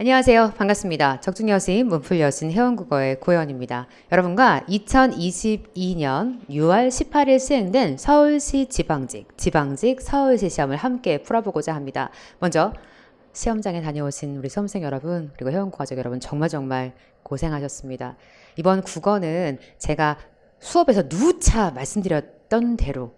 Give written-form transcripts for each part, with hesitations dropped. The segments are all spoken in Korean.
안녕하세요. 반갑습니다. 적중 여신, 문풀 여신 회원국어의 고현입니다. 여러분과 2022년 6월 18일 시행된 서울시 지방직 서울시 시험을 함께 풀어보고자 합니다. 먼저 시험장에 다녀오신 우리 수험생 여러분, 그리고 회원국 가족 여러분 정말 고생하셨습니다. 이번 국어는 제가 수업에서 누차 말씀드렸던 대로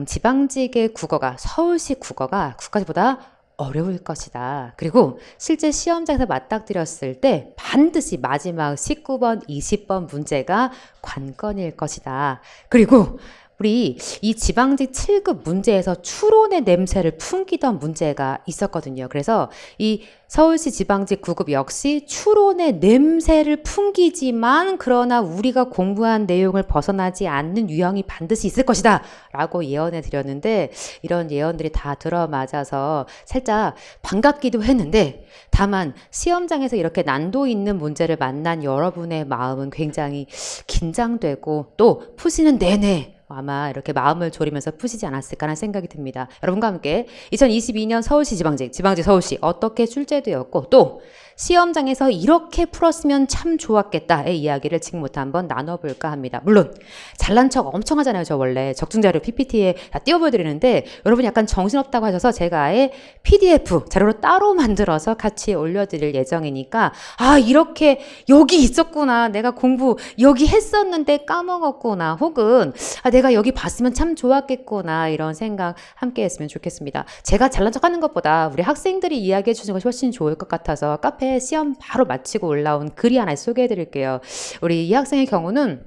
지방직의 국어가, 서울시 국어가 국가시보다 어려울 것이다. 그리고 실제 시험장에서 맞닥뜨렸을 때 반드시 마지막 19번, 20번 문제가 관건일 것이다. 그리고 우리 이 지방직 7급 문제에서 추론의 냄새를 풍기던 문제가 있었거든요. 그래서 이 서울시 지방직 9급 역시 추론의 냄새를 풍기지만 그러나 우리가 공부한 내용을 벗어나지 않는 유형이 반드시 있을 것이다 라고 예언해 드렸는데, 이런 예언들이 다 들어맞아서 살짝 반갑기도 했는데, 다만 시험장에서 이렇게 난도 있는 문제를 만난 여러분의 마음은 굉장히 긴장되고 또 푸시는 내내 아마 이렇게 마음을 졸이면서 푸시지 않았을까 하는 생각이 듭니다. 여러분과 함께 2022년 서울시 지방직 서울시 어떻게 출제되었고 또 시험장에서 이렇게 풀었으면 참 좋았겠다의 이야기를 지금부터 한번 나눠볼까 합니다. 물론 잘난 척 엄청 하잖아요. 저 원래 적중자료 PPT에 다 띄워보여드리는데 여러분이 약간 정신없다고 하셔서 제가 아예 PDF 자료로 따로 만들어서 같이 올려드릴 예정이니까, 아 이렇게 여기 있었구나, 내가 공부 여기 했었는데 까먹었구나, 혹은 아 내가 여기 봤으면 참 좋았겠구나, 이런 생각 함께 했으면 좋겠습니다. 제가 잘난 척 하는 것보다 우리 학생들이 이야기해 주는 것이 훨씬 좋을 것 같아서 카페 시험 바로 마치고 올라온 글이 하나 소개해 드릴게요. 우리 이 학생의 경우는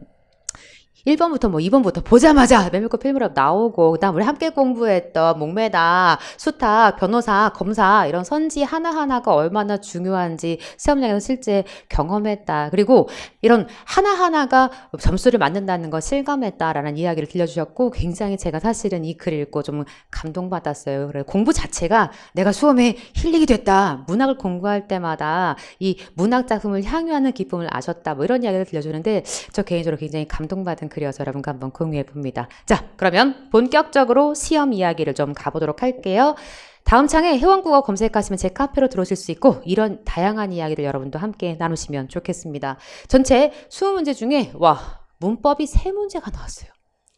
1번부터 2번부터 보자마자 메밀꽃 필무렵 나오고, 그다음 우리 함께 공부했던 목매다, 수탁, 변호사, 검사 이런 선지 하나하나가 얼마나 중요한지 시험장에서 실제 경험했다. 그리고 이런 하나하나가 점수를 맞는다는 거 실감했다라는 이야기를 들려주셨고, 굉장히 제가 사실은 이 글 읽고 좀 감동받았어요. 그래, 공부 자체가 내가 수험에 힐링이 됐다. 문학을 공부할 때마다 이 문학 작품을 향유하는 기쁨을 아셨다. 뭐 이런 이야기를 들려주는데 저 개인적으로 굉장히 감동받은 글이어서 여러분과 한번 공유해 봅니다. 자, 그러면 본격적으로 시험 이야기를 좀 가보도록 할게요. 다음 창에 회원국어 검색하시면 제 카페로 들어오실 수 있고, 이런 다양한 이야기를 여러분도 함께 나누시면 좋겠습니다. 전체 20문제 중에 문법이 3문제가 나왔어요.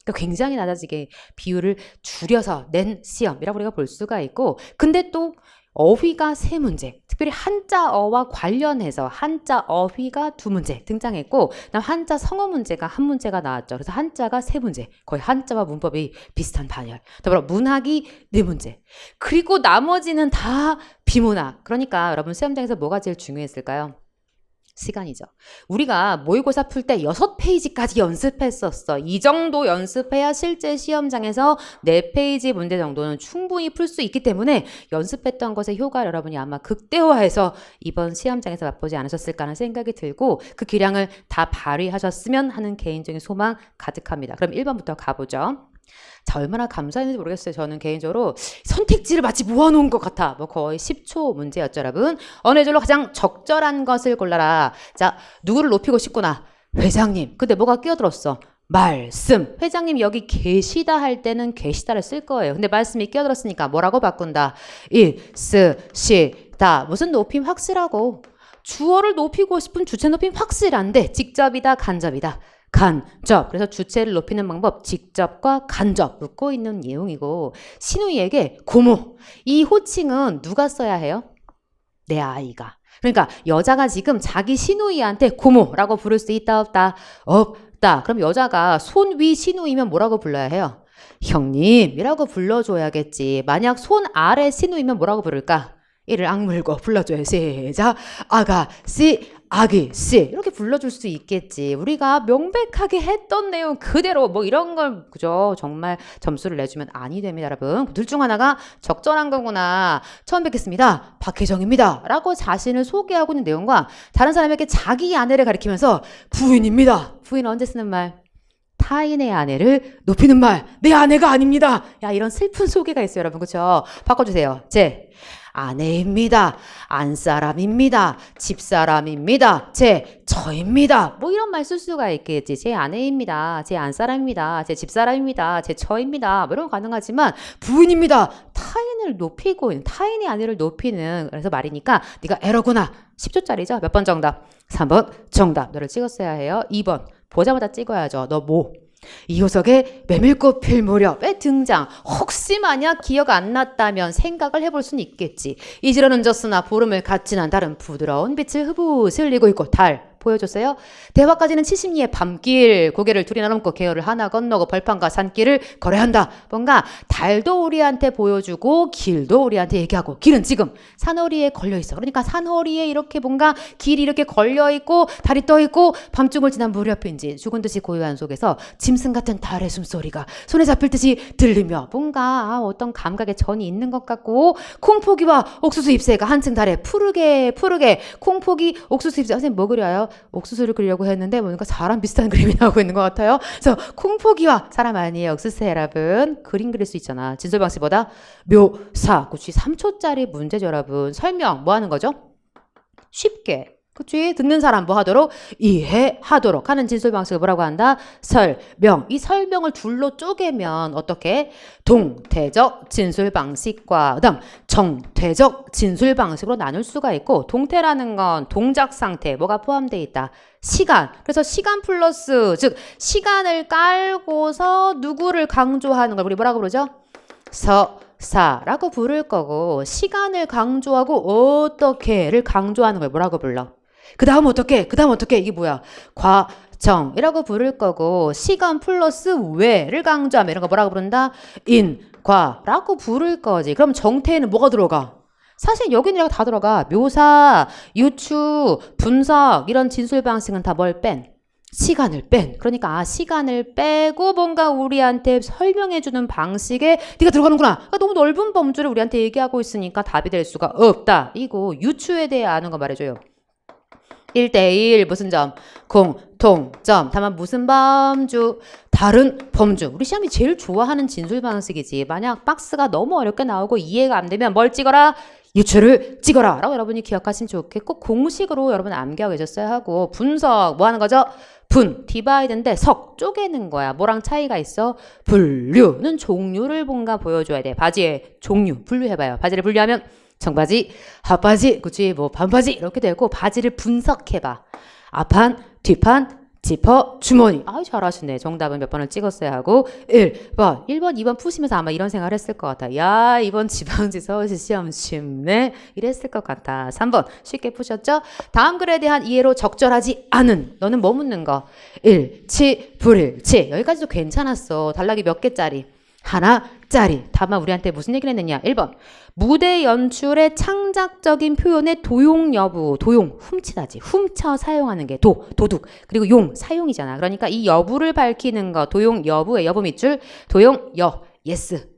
그러니까 굉장히 낮아지게 비율을 줄여서 낸 시험이라고 우리가 볼 수가 있고, 근데 또 어휘가 3문제, 특별히 한자어와 관련해서 한자 어휘가 2문제 등장했고, 그다음 한자 성어 문제가 1문제가 나왔죠. 그래서 한자가 3문제, 거의 한자와 문법이 비슷한 반열. 더불어 문학이 4문제. 그리고 나머지는 다 비문학. 그러니까 여러분 시험장에서 뭐가 제일 중요했을까요? 시간이죠. 우리가 모의고사 풀 때 6페이지까지 연습했었어. 이 정도 연습해야 실제 시험장에서 4페이지 문제 정도는 충분히 풀 수 있기 때문에 연습했던 것의 효과를 여러분이 아마 극대화해서 이번 시험장에서 맛보지 않으셨을까 하는 생각이 들고, 그 기량을 다 발휘하셨으면 하는 개인적인 소망 가득합니다. 그럼 1번부터 가보죠. 자, 얼마나 감사했는지 모르겠어요. 저는 개인적으로 선택지를 마치 모아놓은 것 같아. 거의 10초 문제였죠, 여러분. 어느 절로 가장 적절한 것을 골라라. 자, 누구를 높이고 싶구나. 회장님. 근데 뭐가 끼어들었어? 말씀. 회장님 여기 계시다 할 때는 계시다를 쓸 거예요. 근데 말씀이 끼어들었으니까 뭐라고 바꾼다? 있으시다. 무슨 높임? 확실하고. 주어를 높이고 싶은 주체 높임 확실한데 직접이다, 간접이다. 간접. 그래서 주체를 높이는 방법, 직접과 간접 묻고 있는 내용이고, 신우이에게 고모. 이 호칭은 누가 써야 해요? 내 아이가. 그러니까 여자가 지금 자기 신우이한테 고모라고 부를 수 있다, 없다? 없다. 그럼 여자가 손 위 신우이면 뭐라고 불러야 해요? 형님이라고 불러줘야겠지. 만약 손 아래 신우이면 뭐라고 부를까? 이를 악물고 불러줘야 시작. 아가씨, 아기씨 이렇게 불러줄 수 있겠지. 우리가 명백하게 했던 내용 그대로 이런 걸 그죠? 정말 점수를 내주면 아니 됩니다, 여러분. 둘 중 하나가 적절한 거구나. 처음 뵙겠습니다. 박혜정입니다. 라고 자신을 소개하고 있는 내용과 다른 사람에게 자기 아내를 가리키면서 부인입니다. 부인은 언제 쓰는 말? 타인의 아내를 높이는 말. 내 아내가 아닙니다. 야, 이런 슬픈 소개가 있어요, 여러분. 그렇죠? 바꿔주세요. 제 아내입니다. 안사람입니다. 집사람입니다. 제 처입니다. 이런 말 쓸 수가 있겠지. 제 아내입니다. 제 안사람입니다. 제 집사람입니다. 제 처입니다. 이런 거 가능하지만 부인입니다. 타인을 높이고 있는, 타인의 안위를 높이는 그래서 말이니까 네가 에러구나. 10초짜리죠. 몇 번 정답? 3번 정답. 너를 찍었어야 해요. 2번 보자마자 찍어야죠. 너 뭐? 이효석의 메밀꽃 필 무렵에 등장. 혹시 만약 기억 안 났다면 생각을 해볼 수는 있겠지. 이지로는 졌으나 보름을 같지는 다른 부드러운 빛을 흡옷 흘리고 있고 달 보여줬어요. 대화까지는 70리의 밤길 고개를 둘이나 넘고 계열을 하나 건너고 벌판과 산길을 거래한다. 뭔가 달도 우리한테 보여주고 길도 우리한테 얘기하고 길은 지금 산허리에 걸려있어. 그러니까 산허리에 이렇게 뭔가 길이 이렇게 걸려있고 달이 떠있고 밤중을 지난 무렵인지 죽은 듯이 고요한 속에서 짐승 같은 달의 숨소리가 손에 잡힐 듯이 들리며 뭔가 어떤 감각의 전이 있는 것 같고 콩포기와 옥수수 잎새가 한층 달에 푸르게 콩포기 옥수수 잎새 선생님 뭐 그려요? 옥수수를 그리려고 했는데 뭔가 사람 비슷한 그림이 나오고 있는 것 같아요. 그래서 콩포기와 사람 아니에요. 옥수수 여러분. 그림 그릴 수 있잖아. 진솔방식보다 묘사. 그치 3초짜리 문제죠 여러분. 설명 뭐 하는 거죠? 쉽게. 그치? 듣는 사람 뭐 하도록? 이해하도록 하는 진술 방식을 뭐라고 한다? 설명. 이 설명을 둘로 쪼개면 어떻게? 동태적 진술 방식과 그다음 정태적 진술 방식으로 나눌 수가 있고 동태라는 건 동작 상태 뭐가 포함되어 있다? 시간. 그래서 시간 플러스 즉 시간을 깔고서 누구를 강조하는 걸 우리 뭐라고 부르죠? 사라고 부를 거고 시간을 강조하고 어떻게를 강조하는 걸 뭐라고 불러? 그 다음 어떻게? 이게 뭐야? 과정이라고 부를 거고 시간 플러스 왜를 강조하면 이런 거 뭐라고 부른다? 인과라고 부를 거지. 그럼 정태에는 뭐가 들어가? 사실 여기는 다 들어가. 묘사, 유추, 분석 이런 진술 방식은 다 뭘 뺀? 시간을 뺀. 그러니까 시간을 빼고 뭔가 우리한테 설명해주는 방식에 네가 들어가는구나. 그러니까 너무 넓은 범주를 우리한테 얘기하고 있으니까 답이 될 수가 없다. 이거 유추에 대해 아는 거 말해줘요. 1대1 무슨 점? 공통점. 다만 무슨 범주? 다른 범주. 우리 시험이 제일 좋아하는 진술 방식이지. 만약 박스가 너무 어렵게 나오고 이해가 안 되면 뭘 찍어라? 유추를 찍어라 라고 여러분이 기억하시면 좋겠고 공식으로 여러분 암기하고 계셨어야 하고 분석 뭐 하는 거죠? 디바이드인데 석 쪼개는 거야. 뭐랑 차이가 있어? 분류는 종류를 뭔가 보여줘야 돼. 바지의 종류 분류해봐요. 바지를 분류하면 청바지, 핫바지, 그치 뭐 반바지 이렇게 되고 바지를 분석해봐. 앞판, 뒷판, 지퍼, 주머니. 아유 잘하시네. 정답은 몇 번을 찍었어야 하고 1번, 2번 푸시면서 아마 이런 생각을 했을 것 같아. 야 이번 지방지 서울시 시험 쉽네. 이랬을 것 같아. 3번 쉽게 푸셨죠? 다음 글에 대한 이해로 적절하지 않은 너는 뭐 묻는 거? 일치, 불일치. 여기까지도 괜찮았어. 단락이 몇 개짜리? 하나짜리. 다만 우리한테 무슨 얘기를 했느냐? 1번 무대 연출의 창작적인 표현의 도용 여부. 도용 훔치다지. 훔쳐 사용하는 게 도둑. 그리고 용 사용이잖아. 그러니까 이 여부를 밝히는 거. 도용 여부의 여부 밑줄. 도용 yes,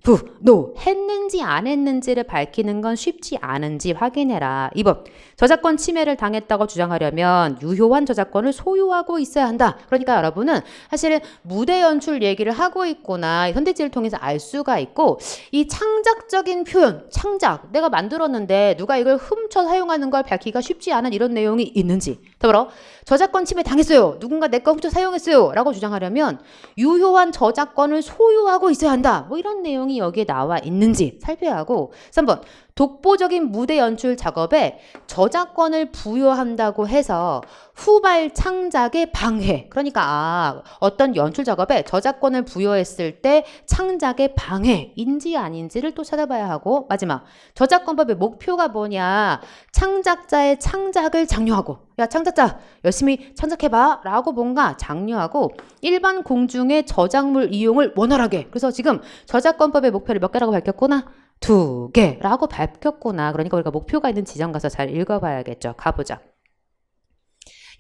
no 했는지 안 했는지를 밝히는 건 쉽지 않은지 확인해라. 2번 저작권 침해를 당했다고 주장하려면 유효한 저작권을 소유하고 있어야 한다. 그러니까 여러분은 사실은 무대 연출 얘기를 하고 있거나 선택지를 통해서 알 수가 있고 이 창작적인 표현, 창작 내가 만들었는데 누가 이걸 훔쳐 사용하는 걸 밝히기가 쉽지 않은 이런 내용이 있는지 더불어 저작권 침해 당했어요. 누군가 내 거 훔쳐 사용했어요. 라고 주장하려면 유효한 저작권을 소유하고 있어야 한다. 뭐 이런 내용이 여기에 나와 있는지 살펴야 하고 3번 독보적인 무대 연출 작업에 저작권을 부여한다고 해서 후발 창작의 방해. 그러니까 어떤 연출 작업에 저작권을 부여했을 때 창작의 방해인지 아닌지를 또 찾아봐야 하고 마지막 저작권법의 목표가 뭐냐. 창작자의 창작을 장려하고 야 창작자 열심히 창작해봐 라고 뭔가 장려하고 일반 공중의 저작물 이용을 원활하게. 그래서 지금 저작권법의 목표를 몇 개라고 밝혔구나? 2개라고 밝혔구나. 그러니까 우리가 목표가 있는 지점 가서 잘 읽어봐야겠죠. 가보자.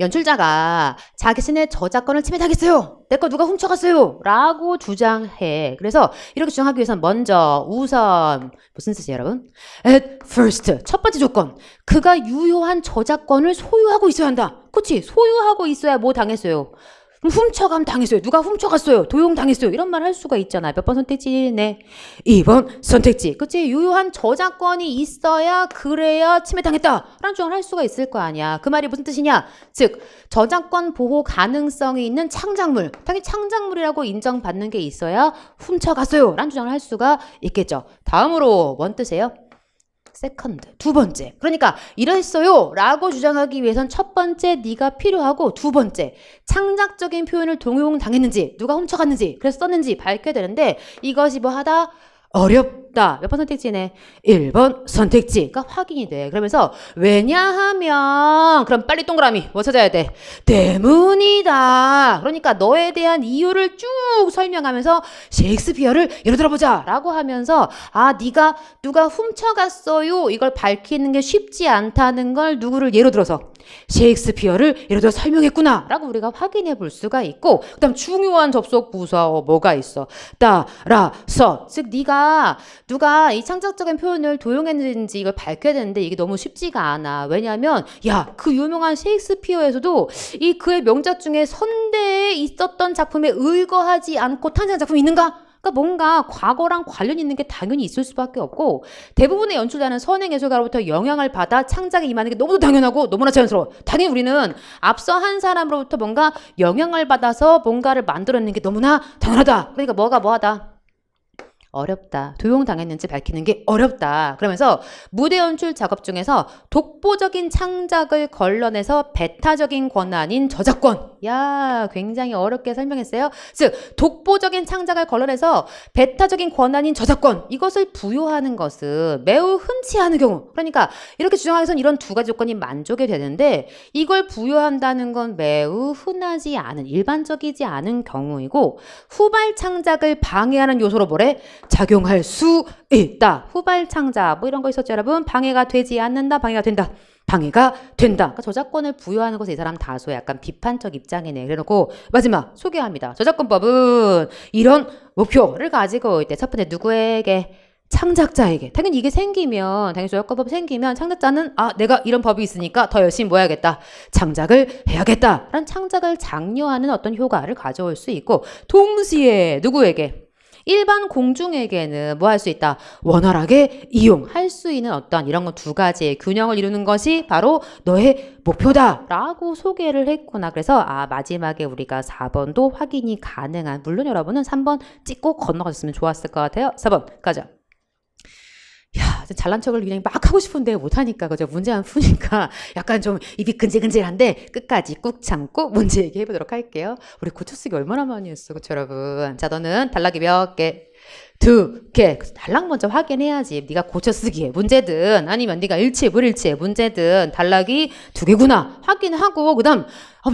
연출자가 자신의 저작권을 침해당했어요. 내 거 누가 훔쳐갔어요. 라고 주장해. 그래서 이렇게 주장하기 위해서는 먼저 우선 무슨 뜻이에요 여러분? At first 첫 번째 조건 그가 유효한 저작권을 소유하고 있어야 한다. 그치? 소유하고 있어야 뭐 당했어요? 그럼 훔쳐감 당했어요. 누가 훔쳐갔어요. 도용당했어요. 이런 말 할 수가 있잖아요. 몇 번 선택지? 네. 2번 선택지. 그치? 유효한 저작권이 있어야 그래야 침해당했다 라는 주장을 할 수가 있을 거 아니야. 그 말이 무슨 뜻이냐? 즉 저작권 보호 가능성이 있는 창작물, 당연히 창작물이라고 인정받는 게 있어야 훔쳐갔어요 라는 주장을 할 수가 있겠죠. 다음으로 뭔 뜻이에요? 세컨드, 두 번째. 그러니까 이랬어요 라고 주장하기 위해선 첫 번째 네가 필요하고 두 번째 창작적인 표현을 동용당했는지 누가 훔쳐갔는지 그래서 썼는지 밝혀야 되는데 이것이 뭐 하다? 어렵다. 몇 번 선택지네? 1번 선택지가 확인이 돼. 그러면서 왜냐하면 그럼 빨리 동그라미 뭐 찾아야 돼? 때문이다. 그러니까 너에 대한 이유를 쭉 설명하면서 셰익스피어를 예로 들어보자 라고 하면서 아 네가 누가 훔쳐갔어요 이걸 밝히는 게 쉽지 않다는 걸 누구를 예로 들어서 셰익스피어를 예를 들어 설명했구나 라고 우리가 확인해 볼 수가 있고 그 다음 중요한 접속 부사 뭐가 있어? 따라서 즉 네가 누가 이 창작적인 표현을 도용했는지 이걸 밝혀야 되는데 이게 너무 쉽지가 않아. 왜냐하면 야 그 유명한 셰익스피어에서도 이 그의 명작 중에 선대에 있었던 작품에 의거하지 않고 탄생한 작품이 있는가? 그러니까 뭔가 과거랑 관련 있는 게 당연히 있을 수밖에 없고 대부분의 연출자는 선행 예술가로부터 영향을 받아 창작에 임하는 게 너무도 당연하고 너무나 자연스러워. 당연히 우리는 앞서 한 사람으로부터 뭔가 영향을 받아서 뭔가를 만들어내는 게 너무나 당연하다. 그러니까 뭐가 뭐하다? 어렵다. 도용당했는지 밝히는 게 어렵다. 그러면서 무대 연출 작업 중에서 독보적인 창작을 걸러내서 배타적인 권한인 저작권. 야, 굉장히 어렵게 설명했어요. 즉, 독보적인 창작을 걸러내서 배타적인 권한인 저작권. 이것을 부여하는 것은 매우 흔치 않은 경우. 그러니까 이렇게 주장하기선 이런 두 가지 조건이 만족이 되는데 이걸 부여한다는 건 매우 흔하지 않은 일반적이지 않은 경우이고 후발 창작을 방해하는 요소로 뭐래? 작용할 수 있다. 후발 창작 뭐 이런 거 있었죠 여러분? 방해가 되지 않는다. 방해가 된다. 방해가 된다. 그러니까 저작권을 부여하는 것에 이 사람 다소 약간 비판적 입장이네. 그래놓고 마지막 소개합니다. 저작권법은 이런 목표를 가지고 있대. 첫 번째 누구에게? 창작자에게. 당연히 이게 생기면 당연히 저작권법 생기면 창작자는 아 내가 이런 법이 있으니까 더 열심히 뭐 해야겠다. 창작을 해야겠다. 라는 창작을 장려하는 어떤 효과를 가져올 수 있고 동시에 누구에게? 일반 공중에게는 뭐 할 수 있다? 원활하게 이용할 수 있는 어떤 이런 거 두 가지의 균형을 이루는 것이 바로 너의 목표다 라고 소개를 했구나. 그래서 아 마지막에 우리가 4번도 확인이 가능한 물론 여러분은 3번 찍고 건너가셨으면 좋았을 것 같아요. 4번 가자. 야, 잘난 척을 그냥 막 하고 싶은데 못하니까, 그죠? 문제만 푸니까 약간 좀 입이 근질근질한데 끝까지 꾹 참고 문제 얘기해보도록 할게요. 우리 고쳐쓰기 얼마나 많이 했어, 그쵸, 여러분? 자, 너는 단락이 몇 개? 2개. 단락 먼저 확인해야지. 네가 고쳐쓰기에 문제든 아니면 네가 일치에 불일치에 문제든 단락이 2개구나 확인하고 그 다음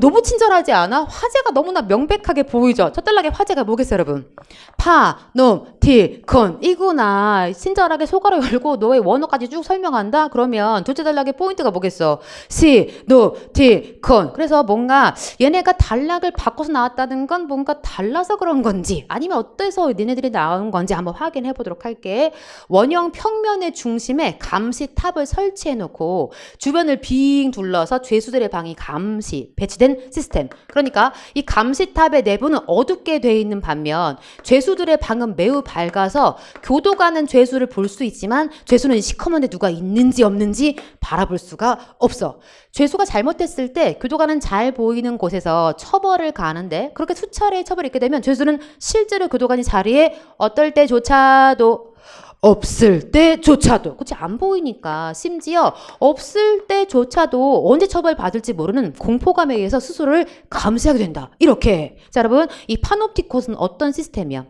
너무 친절하지 않아? 화제가 너무나 명백하게 보이죠? 첫 단락의 화제가 뭐겠어요 여러분? 파노티콘 이구나. 친절하게 소가로 열고 너의 원어까지 쭉 설명한다? 그러면 둘째 단락의 포인트가 뭐겠어? 시노티콘. 그래서 뭔가 얘네가 단락을 바꿔서 나왔다는 건 뭔가 달라서 그런 건지 아니면 어때서 니네들이 나온 건지 한번 확인해 보도록 할게. 원형 평면의 중심에 감시탑을 설치해 놓고 주변을 빙 둘러서 죄수들의 방이 감시 배치된 시스템. 그러니까 이 감시탑의 내부는 어둡게 되어 있는 반면 죄수들의 방은 매우 밝아서 교도관은 죄수를 볼 수 있지만 죄수는 시커먼데 누가 있는지 없는지 바라볼 수가 없어. 죄수가 잘못했을 때 교도관은 잘 보이는 곳에서 처벌을 가하는데 그렇게 수차례 처벌이 있게 되면 죄수는 실제로 교도관이 자리에 어떨 때조차도 없을 때조차도 그치 안 보이니까 심지어 없을 때조차도 언제 처벌받을지 모르는 공포감에 의해서 스스로를 감시하게 된다. 이렇게 자 여러분 이 파놉티콘은 어떤 시스템이야?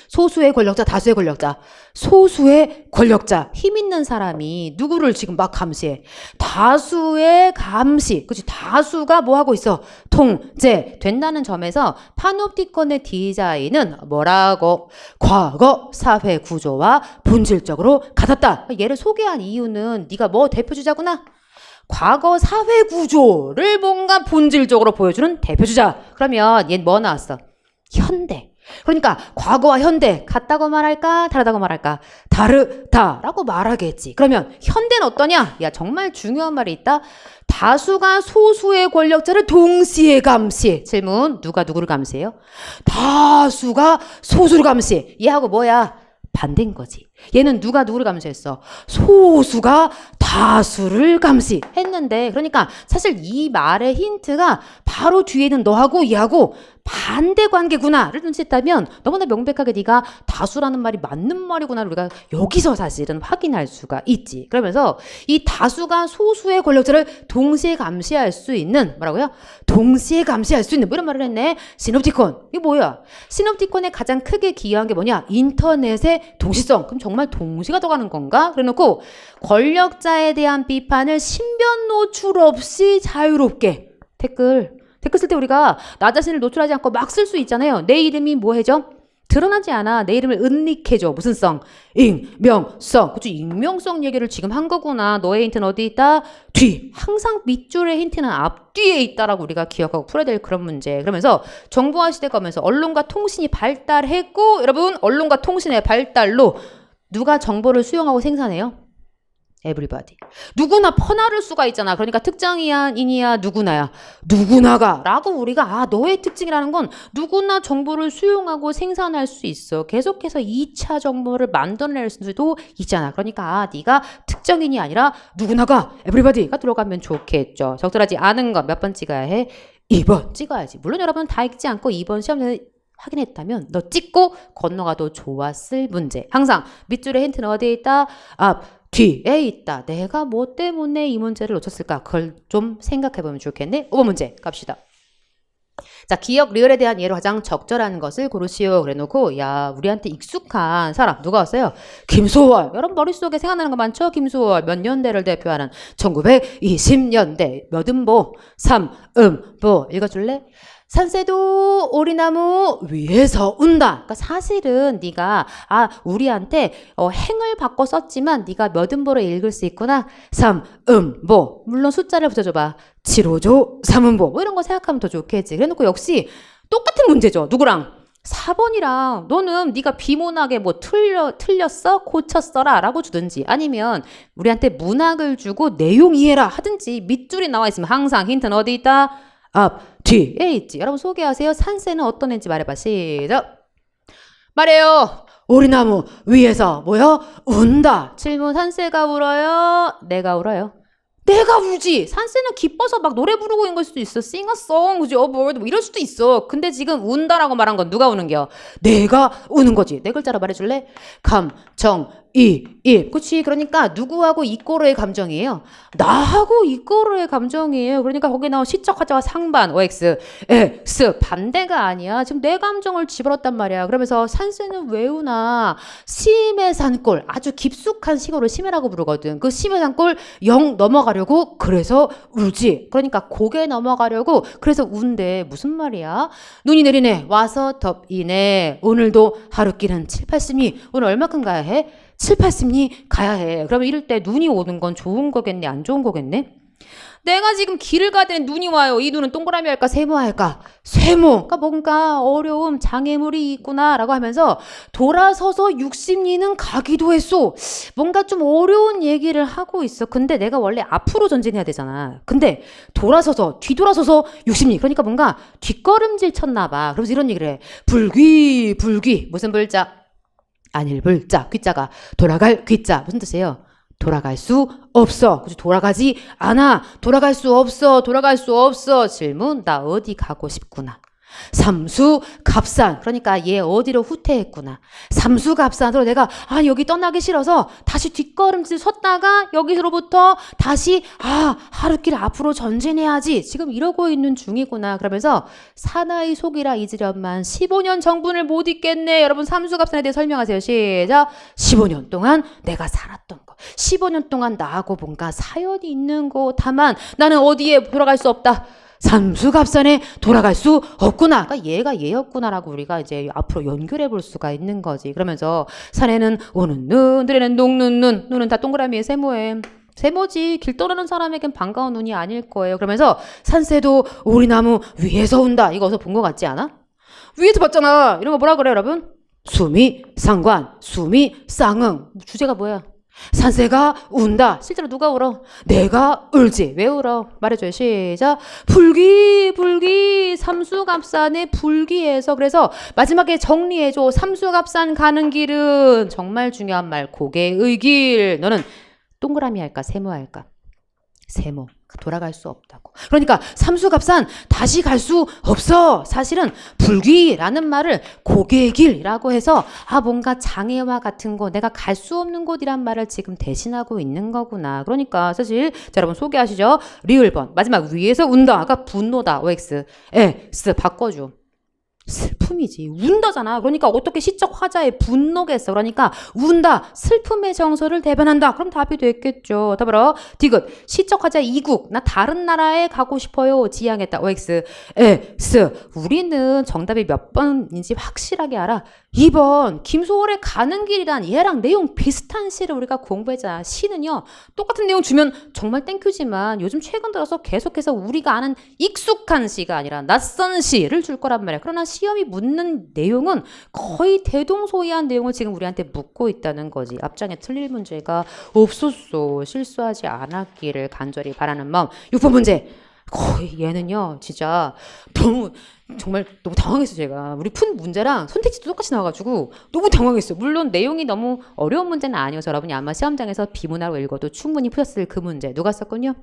소수의 권력자 다수의 권력자 소수의 권력자 힘 있는 사람이 누구를 지금 막 감시해 다수의 감시 그치 다수가 뭐 하고 있어 통제 된다는 점에서 파놉티콘의 디자인은 뭐라고 과거 사회 구조와 본질적으로 같았다. 얘를 소개한 이유는 네가 뭐 대표주자구나 과거 사회 구조를 뭔가 본질적으로 보여주는 대표주자. 그러면 얘는 뭐 나왔어 현대. 그러니까 과거와 현대 같다고 말할까 다르다고 말할까 다르다라고 말하겠지. 그러면 현대는 어떠냐? 야 정말 중요한 말이 있다. 다수가 소수의 권력자를 동시에 감시. 질문, 누가 누구를 감시해요? 다수가 소수를 감시. 얘하고 뭐야? 반대인 거지. 얘는 누가 누구를 감시했어? 소수가 다수를 감시했는데, 그러니까 사실 이 말의 힌트가 바로 뒤에는 너하고 얘하고 반대 관계구나를 눈치챘다면 너무나 명백하게 네가 다수라는 말이 맞는 말이구나를 우리가 여기서 사실은 확인할 수가 있지. 그러면서 이 다수가 소수의 권력자를 동시에 감시할 수 있는, 뭐라고요? 동시에 감시할 수 있는 뭐 이런 말을 했네. 시놉티콘. 이게 뭐야? 시놉티콘에 가장 크게 기여한 게 뭐냐? 인터넷의 동시성. 그럼 정말 동시가 들어가는 건가? 그래놓고 권력자에 대한 비판을 신변 노출 없이 자유롭게 댓글 쓸 때 우리가 나 자신을 노출하지 않고 막 쓸 수 있잖아요. 내 이름이 뭐 해줘? 드러나지 않아. 내 이름을 은닉해줘. 무슨 성? 익명성. 그치? 익명성 얘기를 지금 한 거구나. 너의 힌트는 어디 있다? 뒤. 항상 밑줄의 힌트는 앞뒤에 있다라고 우리가 기억하고 풀어야 될 그런 문제. 그러면서 정보화 시대가 오면서 언론과 통신이 발달했고, 여러분 언론과 통신의 발달로 누가 정보를 수용하고 생산해요? everybody. 누구나 퍼나를 수가 있잖아. 그러니까 특정이야, 인이야, 누구나야. 누구나가 라고 우리가 너의 특징이라는 건 누구나 정보를 수용하고 생산할 수 있어. 계속해서 2차 정보를 만들어낼 수도 있잖아. 그러니까 네가 특정인이 아니라 누구나가 everybody가 들어가면 좋겠죠. 적절하지 않은 건 몇 번 찍어야 해? 2번 찍어야지. 물론 여러분 다 읽지 않고 2번 시험에 확인했다면 너 찍고 건너가도 좋았을 문제. 항상 밑줄의 힌트는 어디에 있다? 앞, 뒤에 있다. 내가 뭐 때문에 이 문제를 놓쳤을까? 그걸 좀 생각해보면 좋겠네. 5번 문제 갑시다. 자, 기억 리얼에 대한 예로 가장 적절한 것을 고르시오. 그래놓고 야, 우리한테 익숙한 사람 누가 왔어요? 김소월. 여러분 머릿속에 생각나는 거 많죠? 김소월. 몇 년대를 대표하는 1920년대 몇 음보? 3음보. 읽어줄래? 산새도 오리나무 위에서 운다. 그러니까 사실은 네가 우리한테 행을 바꿔 썼지만 네가 몇 음보로 읽을 수 있구나. 3음보. 물론 숫자를 붙여줘봐. 7호조 3음보. 뭐 이런 거 생각하면 더 좋겠지. 그래놓고 역시 똑같은 문제죠. 누구랑? 4번이랑 너는 네가 비문학에 뭐 틀렸어? 고쳤어라 라고 주든지 아니면 우리한테 문학을 주고 내용 이해라 하든지 밑줄이 나와 있으면 항상 힌트는 어디 있다? 앞, 뒤에 있지. 여러분 소개하세요. 산새는 어떤 애인지 말해봐. 시작. 말해요. 오리나무 위에서 뭐요? 운다. 질문. 산새가 울어요? 내가 울어요? 내가 울지. 산새는 기뻐서 막 노래 부르고 있는 걸 수도 있어. 싱어송, 그지? 뭐 이럴 수도 있어. 근데 지금 운다라고 말한 건 누가 우는겨? 내가 우는 거지. 네 글자로 말해줄래? 감정, 이. 그치? 그러니까 누구하고 이꼬르의 감정이에요? 나하고 이꼬르의 감정이에요. 그러니까 거기 나온 시적 하자와 상반, OX, X. 반대가 아니야. 지금 내 감정을 집어넣었단 말이야. 그러면서 산새는 왜 우나? 심해 산골. 아주 깊숙한 시골을 심해라고 부르거든. 그 심해 산골 0 넘어가려고 그래서 울지. 그러니까 고개 넘어가려고 그래서 운대. 무슨 말이야? 눈이 내리네. 와서 덥이네. 오늘도 하루길은 7, 8스미. 오늘 얼마큼 가야 해? 7, 8스미 가야 해. 그러면 이럴 때 눈이 오는 건 좋은 거겠네? 안 좋은 거겠네? 내가 지금 길을 가더니 눈이 와요. 이 눈은 동그라미 할까? 세모 할까? 세모. 그러니까 뭔가 어려움, 장애물이 있구나 라고 하면서 돌아서서 60리는 가기도 했어. 뭔가 좀 어려운 얘기를 하고 있어. 근데 내가 원래 앞으로 전진해야 되잖아. 근데 돌아서서, 뒤돌아서서 60리. 그러니까 뭔가 뒷걸음질 쳤나 봐. 그러면서 이런 얘기를 해. 불귀. 무슨 불자? 아닐 불자. 귀자가 돌아갈 귀자. 무슨 뜻이에요? 돌아갈 수 없어. 그치? 돌아가지 않아. 돌아갈 수 없어. 질문. 나 어디 가고 싶구나. 삼수갑산. 그러니까 얘 어디로 후퇴했구나. 삼수갑산으로 내가 여기 떠나기 싫어서 다시 뒷걸음질 섰다가 여기서부터 다시 하루길 앞으로 전진해야지. 지금 이러고 있는 중이구나. 그러면서 사나이 속이라 잊으련만 15년 정분을 못 잊겠네. 여러분 삼수갑산에 대해 설명하세요. 시작. 15년 동안 내가 살았던 거. 15년 동안 나하고 뭔가 사연이 있는 거. 다만 나는 어디에 돌아갈 수 없다. 삼수갑산에 돌아갈 수 없구나. 그러니까 얘가 얘였구나라고 우리가 이제 앞으로 연결해 볼 수가 있는 거지. 그러면서 산에는 오는 눈, 들에는 녹는 눈. 눈은 다 동그라미에 세모에. 세모지. 길 떠나는 사람에겐 반가운 눈이 아닐 거예요. 그러면서 산새도 오리나무 위에서 온다. 이거 어디서 본 거 같지 않아? 위에서 봤잖아. 이런 거 뭐라 그래 여러분? 수미 상관, 수미 쌍응. 주제가 뭐야? 산새가 운다. 실제로 누가 울어? 내가 울지. 왜 울어? 말해줘요. 시작. 불기 삼수갑산의 불기에서 그래서 마지막에 정리해줘. 삼수갑산 가는 길은 정말 중요한 말. 고개의 길. 너는 동그라미 할까? 세모 할까? 세모. 돌아갈 수 없다고. 그러니까 삼수갑산 다시 갈 수 없어. 사실은 불귀라는 말을 고개의 길이라고 해서 뭔가 장애와 같은 거 내가 갈 수 없는 곳이란 말을 지금 대신하고 있는 거구나. 그러니까 사실 자, 여러분 소개하시죠. 리을번 마지막 위에서 운다. 아까 분노다. OX. S 바꿔줘. 슬픔이지. 운다잖아. 그러니까 어떻게 시적 화자의 분노겠어. 그러니까 운다. 슬픔의 정서를 대변한다. 그럼 답이 됐겠죠. 답으로 디귿. 시적 화자 이국. 나 다른 나라에 가고 싶어요. 지향했다. OX. S. 우리는 정답이 몇 번인지 확실하게 알아. 2번. 김소월의 가는 길이란 얘랑 내용 비슷한 시를 우리가 공부했잖아. 시는요. 똑같은 내용 주면 정말 땡큐지만 요즘 최근 들어서 계속해서 우리가 아는 익숙한 시가 아니라 낯선 시를 줄 거란 말이야. 그러나 시험이 묻는 내용은 거의 대동소이한 내용을 지금 우리한테 묻고 있다는 거지. 앞장에 틀릴 문제가 없었어. 실수하지 않았기를 간절히 바라는 마음. 6번 문제. 거의 얘는요 진짜 정말 너무 당황했어. 제가 우리 푼 문제랑 선택지도 똑같이 나와가지고 너무 당황했어요. 물론 내용이 너무 어려운 문제는 아니어서 여러분이 아마 시험장에서 비문화로 읽어도 충분히 푸셨을 그 문제 누가 썼군요?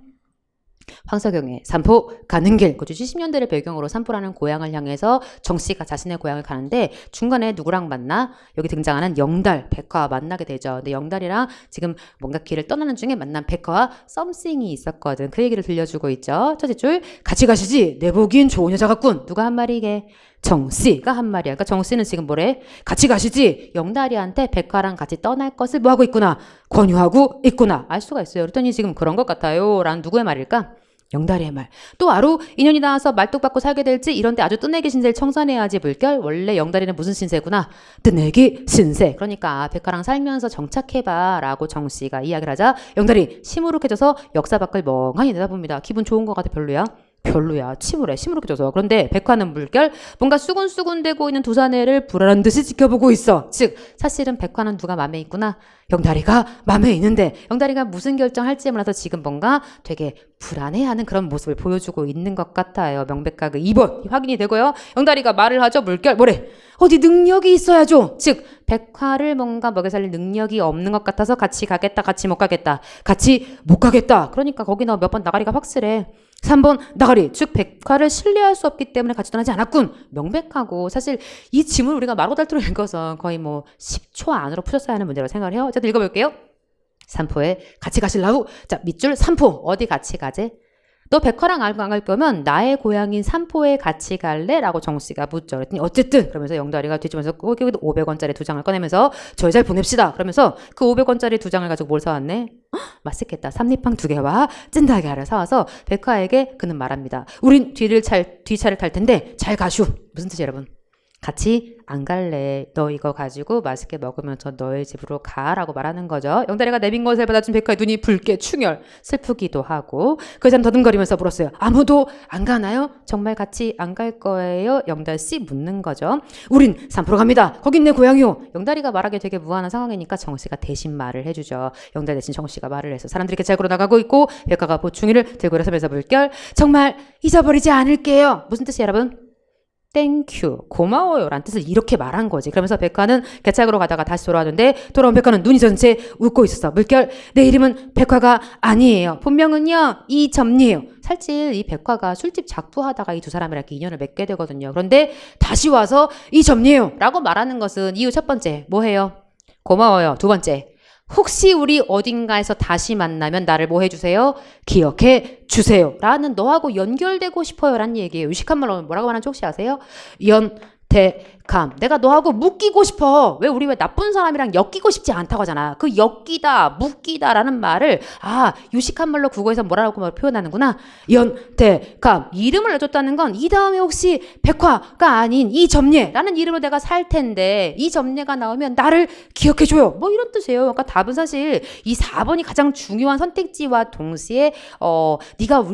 황석영의 산포 가는 길. 70년대를 배경으로 산포라는 고향을 향해서 정씨가 자신의 고향을 가는데 중간에 누구랑 만나? 여기 등장하는 영달, 백화와 만나게 되죠. 근데 영달이랑 지금 뭔가 길을 떠나는 중에 만난 백화와 썸씽이 있었거든. 그 얘기를 들려주고 있죠. 첫째 줄 같이 가시지. 내 보기엔 좋은 여자 같군. 누가 한 말이게? 정씨가 한 말이야. 그러니까 정씨는 지금 뭐래? 같이 가시지. 영달이한테 백화랑 같이 떠날 것을 뭐하고 있구나. 권유하고 있구나. 알 수가 있어요. 그랬더니 지금 그런 것 같아요. 라는 누구의 말일까? 영달이의 말. 또 아루 인연이 닿아서 말뚝박고 살게 될지 이런데 아주 뜨내기 신세를 청산해야지 물결. 원래 영달이는 무슨 신세구나. 뜨내기 신세. 그러니까 백화랑 살면서 정착해봐 라고 정씨가 이야기를 하자 영달이 시무룩해져서 역사 밖을 멍하니 내다봅니다. 기분 좋은 것 같아? 별로야? 별로야. 시무룩해져서. 그런데 백화는 물결 뭔가 수군수군대고 있는 두 사내를 불안한 듯이 지켜보고 있어. 즉 사실은 백화는 누가 맘에 있구나. 영달이가 맘에 있는데 영달이가 무슨 결정할지 몰라서 지금 뭔가 되게 불안해하는 그런 모습을 보여주고 있는 것 같아요. 명백하게 2번 확인이 되고요. 영달이가 말을 하죠. 물결 뭐래? 어디 능력이 있어야죠. 즉 백화를 뭔가 먹여 살릴 능력이 없는 것 같아서 같이 가겠다. 같이 못 가겠다. 같이 못 가겠다. 그러니까 거기 몇 번 나가리가 확실해. 3번 나가리. 즉 백화를 신뢰할 수 없기 때문에 같이 떠나지 않았군. 명백하고 사실 이 지문을 우리가 마루달투로 읽어서 거의 뭐 10초 안으로 푸셨어야 하는 문제라고 생각을 해요. 자, 읽어볼게요. 산포에 같이 가실라고? 자, 밑줄 산포. 어디 같이 가재? 너 백화랑 안 갈 거면 나의 고향인 산포에 같이 갈래? 라고 정씨가 묻죠. 그랬더니 어쨌든 그러면서 영달이가 뒤집어서 거기도 500원짜리 두 장을 꺼내면서 저희 잘 보냅시다. 그러면서 그 500원짜리 두 장을 가지고 뭘 사왔네? 맛있겠다. 삼립빵 2개와 찐달걀을 사와서 백화에게 그는 말합니다. 우린 뒤차를 탈 텐데 잘 가슈. 무슨 뜻이에요 여러분? 같이 안 갈래. 너 이거 가지고 맛있게 먹으면서 너의 집으로 가라고 말하는 거죠. 영달이가 내민 것을 받아준 백화의 눈이 붉게 충혈. 슬프기도 하고 그 여자는 더듬거리면서 물었어요. 아무도 안 가나요? 정말 같이 안 갈 거예요? 영달씨 묻는 거죠. 우린 산포로 갑니다. 거긴 내 고향이요. 영달이가 말하기 되게 무한한 상황이니까 정씨가 대신 말을 해주죠. 영달 대신 정씨가 말을 해서 사람들이 개찰구로 나가고 있고 백화가 보충이를 들고 일어서면서 물결 정말 잊어버리지 않을게요. 무슨 뜻이에요 여러분? 땡큐 고마워요 라는 뜻을 이렇게 말한 거지. 그러면서 백화는 개찰구로 가다가 다시 돌아왔는데 돌아온 백화는 눈이 전체 웃고 있었어. 물결 내 이름은 백화가 아니에요. 본명은요 이점리예요. 사실 이 백화가 술집 작부하다가 이 두 사람이랑 이렇게 인연을 맺게 되거든요. 그런데 다시 와서 이점리예요 라고 말하는 것은 이유 첫 번째 뭐해요? 고마워요. 두 번째 혹시 우리 어딘가에서 다시 만나면 나를 뭐 해주세요? 기억해 주세요. 라는 너하고 연결되고 싶어요. 라는 얘기예요. 유식한 말로 뭐라고 말하는지 혹시 아세요? 연대감. 내가 너하고 묶이고 싶어. 왜 나쁜 사람이랑 엮이고 싶지 않다고 하잖아. 그 엮이다, 묶이다 라는 말을 유식한 말로 국어에서 뭐라고 표현하는구나. 연대감. 이름을 내줬다는 건 이 다음에 혹시 백화가 아닌 이점례 라는 이름으로 내가 살 텐데 이 점례가 나오면 나를 기억해줘요. 뭐 이런 뜻이에요. 그러니까 답은 사실 이 4번이 가장 중요한 선택지와 동시에 네가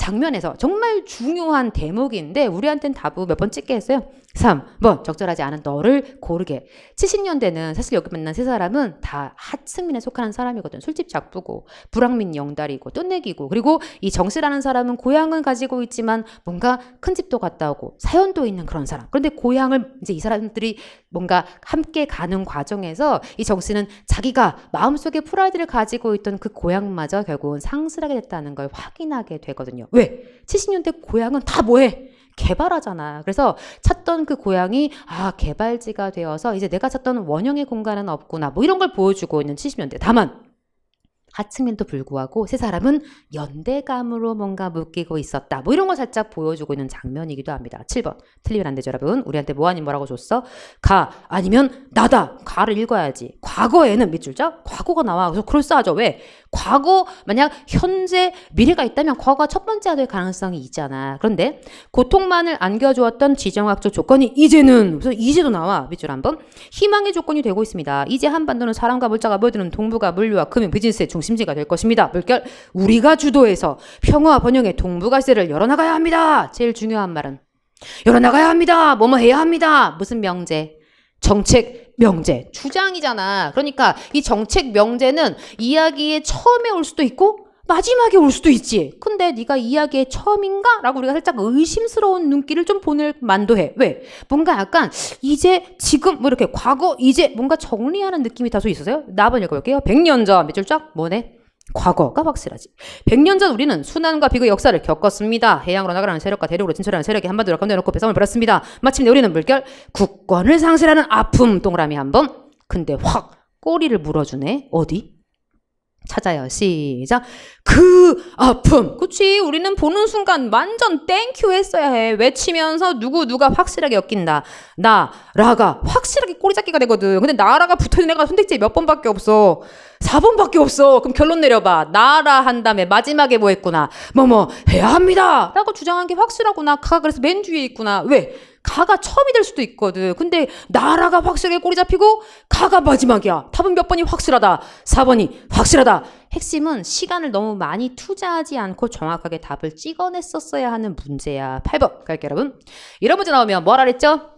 장면에서 정말 중요한 대목인데 우리한테는 답을 몇 번 찍게 했어요. 3번 적절하지 않은 너를 고르게. 70년대는 사실 여기 만난 세 사람은 다 하층민에 속하는 사람이거든. 술집 작부고 불황민 영달이고 똠내기고 그리고 이 정씨라는 사람은 고향은 가지고 있지만 뭔가 큰 집도 갔다 오고 사연도 있는 그런 사람. 그런데 고향을 이제 이 사람들이 뭔가 함께 가는 과정에서 이 정씨는 자기가 마음속에 프라이드를 가지고 있던 그 고향마저 결국은 상실하게 됐다는 걸 확인하게 되거든요. 왜? 70년대 고향은 다 뭐해? 개발하잖아. 그래서 찾던 그 고향이 개발지가 되어서 이제 내가 찾던 원형의 공간은 없구나. 뭐 이런 걸 보여주고 있는 70년대. 다만 하층민도 불구하고 세 사람은 연대감으로 뭔가 묶이고 있었다. 뭐 이런 걸 살짝 보여주고 있는 장면이기도 합니다. 7번. 틀리면 안 되죠, 여러분. 우리한테 뭐 아닌 뭐라고 줬어? 가 아니면 나다. 가를 읽어야지. 과거에는 밑줄 자? 과거가 나와. 그래서 그럴싸하죠. 왜? 과거, 만약 현재, 미래가 있다면 과거가 첫 번째가 될 가능성이 있잖아. 그런데 고통만을 안겨주었던 지정학적 조건이 이제는, 그래서 이제도 나와. 밑줄 한번. 희망의 조건이 되고 있습니다. 이제 한반도는 사람과 물자가 모여드는 동북아 물류와 금융 비즈니스의 중심지가 될 것입니다. 물결, 우리가 주도해서 평화와 번영의 동북아시대를 열어나가야 합니다. 제일 중요한 말은 열어나가야 합니다. 뭐뭐 해야 합니다. 무슨 명제? 정책 명제. 주장이잖아. 그러니까 이 정책 명제는 이야기의 처음에 올 수도 있고 마지막에 올 수도 있지. 근데 네가 이야기의 처음인가? 라고 우리가 살짝 의심스러운 눈길을 좀 보낼 만도 해. 왜? 뭔가 약간 이제, 지금, 뭐 이렇게 과거, 이제 뭔가 정리하는 느낌이 다소 있어서요. 나 한번 읽어볼게요. 100년 전, 몇 줄짝? 뭐네? 과거가 확실하지. 100년 전 우리는 순환과 비극의 역사를 겪었습니다. 해양으로 나가라는 세력과 대륙으로 진출하는 세력이 한반도를 가운데놓고 배상을 벌였습니다. 마침내 우리는 물결 국권을 상실하는 아픔. 동그라미 한번. 근데 확 꼬리를 물어주네. 어디? 찾아요. 시작. 그 아픔. 그치. 우리는 보는 순간 완전 땡큐 했어야 해. 외치면서 누가 확실하게 엮인다. 나라가 확실하게 꼬리잡기가 되거든. 근데 나라가 붙어있는 애가 선택지에 몇 번밖에 없어. 4번밖에 없어. 그럼 결론 내려봐. 나라 한 다음에 마지막에 뭐 했구나. 뭐뭐 해야 합니다. 라고 주장한 게 확실하구나. 가가 그래서 맨 뒤에 있구나. 왜? 가가 처음이 될 수도 있거든. 근데 나라가 확실하게 꼬리 잡히고 가가 마지막이야. 답은 몇 번이 확실하다. 4번이 확실하다. 핵심은 시간을 너무 많이 투자하지 않고 정확하게 답을 찍어냈었어야 하는 문제야. 8번 갈게요, 여러분. 이런 문제 나오면 뭐라 그랬죠?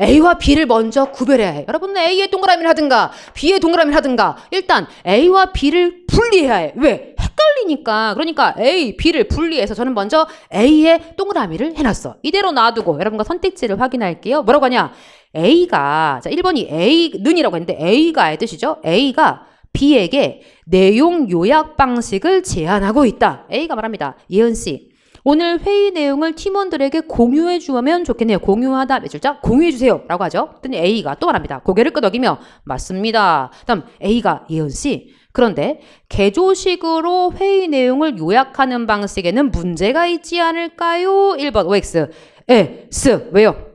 A와 B를 먼저 구별해야 해. 여러분은 A의 동그라미를 하든가 B의 동그라미를 하든가 일단 A와 B를 분리해야 해. 왜? 헷갈리니까. 그러니까 A, B를 분리해서 저는 먼저 A의 동그라미를 해놨어. 이대로 놔두고 여러분과 선택지를 확인할게요. 뭐라고 하냐? A가, 자 1번이 A는이라고 했는데 A가의 뜻이죠. A가 B에게 내용 요약 방식을 제안하고 있다. A가 말합니다. 예은씨, 오늘 회의 내용을 팀원들에게 공유해 주면 좋겠네요. 공유하다 몇 줄자? 공유해 주세요. 라고 하죠. 그랬더니 A가 또 말합니다. 고개를 끄덕이며 맞습니다. 다음 A가 예은씨, 그런데 개조식으로 회의 내용을 요약하는 방식에는 문제가 있지 않을까요? 1번 OX S. 왜요?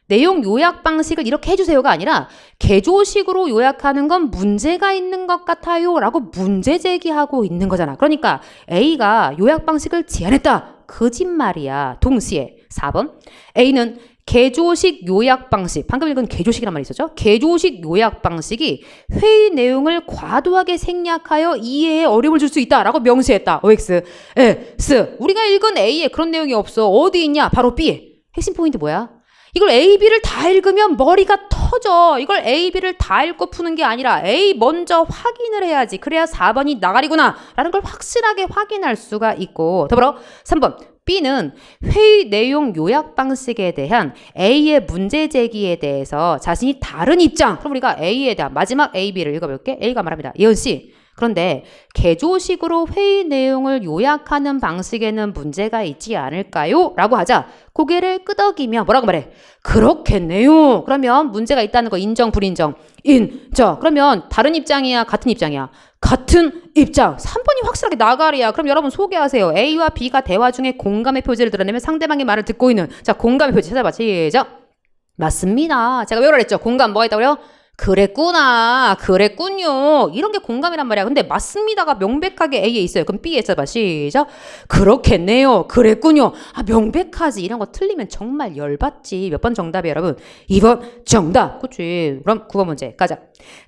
내용 요약 방식을 이렇게 해주세요가 아니라 개조식으로 요약하는 건 문제가 있는 것 같아요 라고 문제 제기하고 있는 거잖아. 그러니까 A가 요약 방식을 제안했다. 거짓말이야. 동시에 4번 A는 개조식 요약 방식, 방금 읽은 개조식이란 말이 있었죠? 개조식 요약 방식이 회의 내용을 과도하게 생략하여 이해에 어려움을 줄 수 있다라고 명시했다. OX S. 우리가 읽은 A에 그런 내용이 없어. 어디 있냐? 바로 B에. 핵심 포인트 뭐야? 이걸 A, B를 다 읽으면 머리가 터져. 이걸 A, B를 다 읽고 푸는 게 아니라 A 먼저 확인을 해야지. 그래야 4번이 나가리구나 라는 걸 확실하게 확인할 수가 있고, 더불어 3번 B는 회의 내용 요약 방식에 대한 A의 문제 제기에 대해서 자신이 다른 입장. 그럼 우리가 A에 대한 마지막 A, B를 읽어볼게. A가 말합니다. 예은씨, 그런데 개조식으로 회의 내용을 요약하는 방식에는 문제가 있지 않을까요? 라고 하자 고개를 끄덕이며 뭐라고 말해? 그렇겠네요. 그러면 문제가 있다는 거 인정, 불인정? 인정. 그러면 다른 입장이야? 같은 입장이야? 같은 입장. 3번이 확실하게 나가리야. 그럼 여러분 소개하세요. A와 B가 대화 중에 공감의 표지를 드러내며 상대방의 말을 듣고 있는, 자, 공감의 표지 찾아봐. 시작. 맞습니다. 제가 왜 그랬죠? 공감 뭐가 있다고요? 그랬구나. 그랬군요. 이런 게 공감이란 말이야. 근데 맞습니다가 명백하게 A에 있어요. 그럼 B에 써봐. 시작. 그렇겠네요. 그랬군요. 명백하지. 이런 거 틀리면 정말 열받지. 몇 번 정답이에요, 여러분? 2번 정답. 그치. 그럼 9번 문제 가자.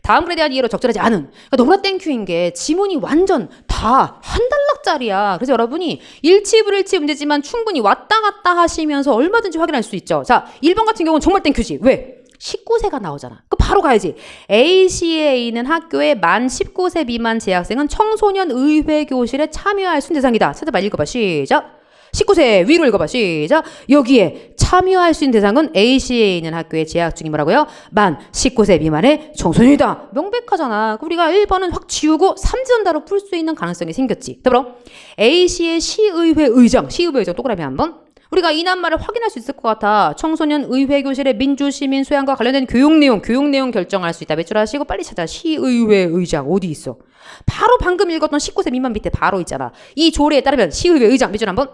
다음 글에 대한 이해로 적절하지 않은. 그러니까 너무나 땡큐인 게 지문이 완전 다 다 한 단락짜리야. 그래서 여러분이 일치불일치 문제지만 충분히 왔다 갔다 하시면서 얼마든지 확인할 수 있죠. 자, 1번 같은 경우는 정말 땡큐지. 왜? 19세가 나오잖아. 그 바로 가야지. AC에 있는 학교의 만 19세 미만 재학생은 청소년 의회 교실에 참여할 수 있는 대상이다. 찾아봐, 읽어봐. 시작. 19세 위로 읽어봐. 시작. 여기에 참여할 수 있는 대상은 A시에 있는 학교에 재학 중인 뭐라고요? 만 19세 미만의 청소년이다. 명백하잖아. 우리가 1번은 확 지우고 삼지연다로 풀 수 있는 가능성이 생겼지. 더불어 A시의 시의회 의장 동그라미 한번. 우리가 이 낱말을 확인할 수 있을 것 같아. 청소년 의회 교실의 민주시민 소양과 관련된 교육 내용 결정할 수 있다. 매출하시고 빨리 찾아. 시의회 의장 어디 있어? 바로 방금 읽었던 19세 미만 밑에 바로 있잖아. 이 조례에 따르면 시의회 의장 매출 한번.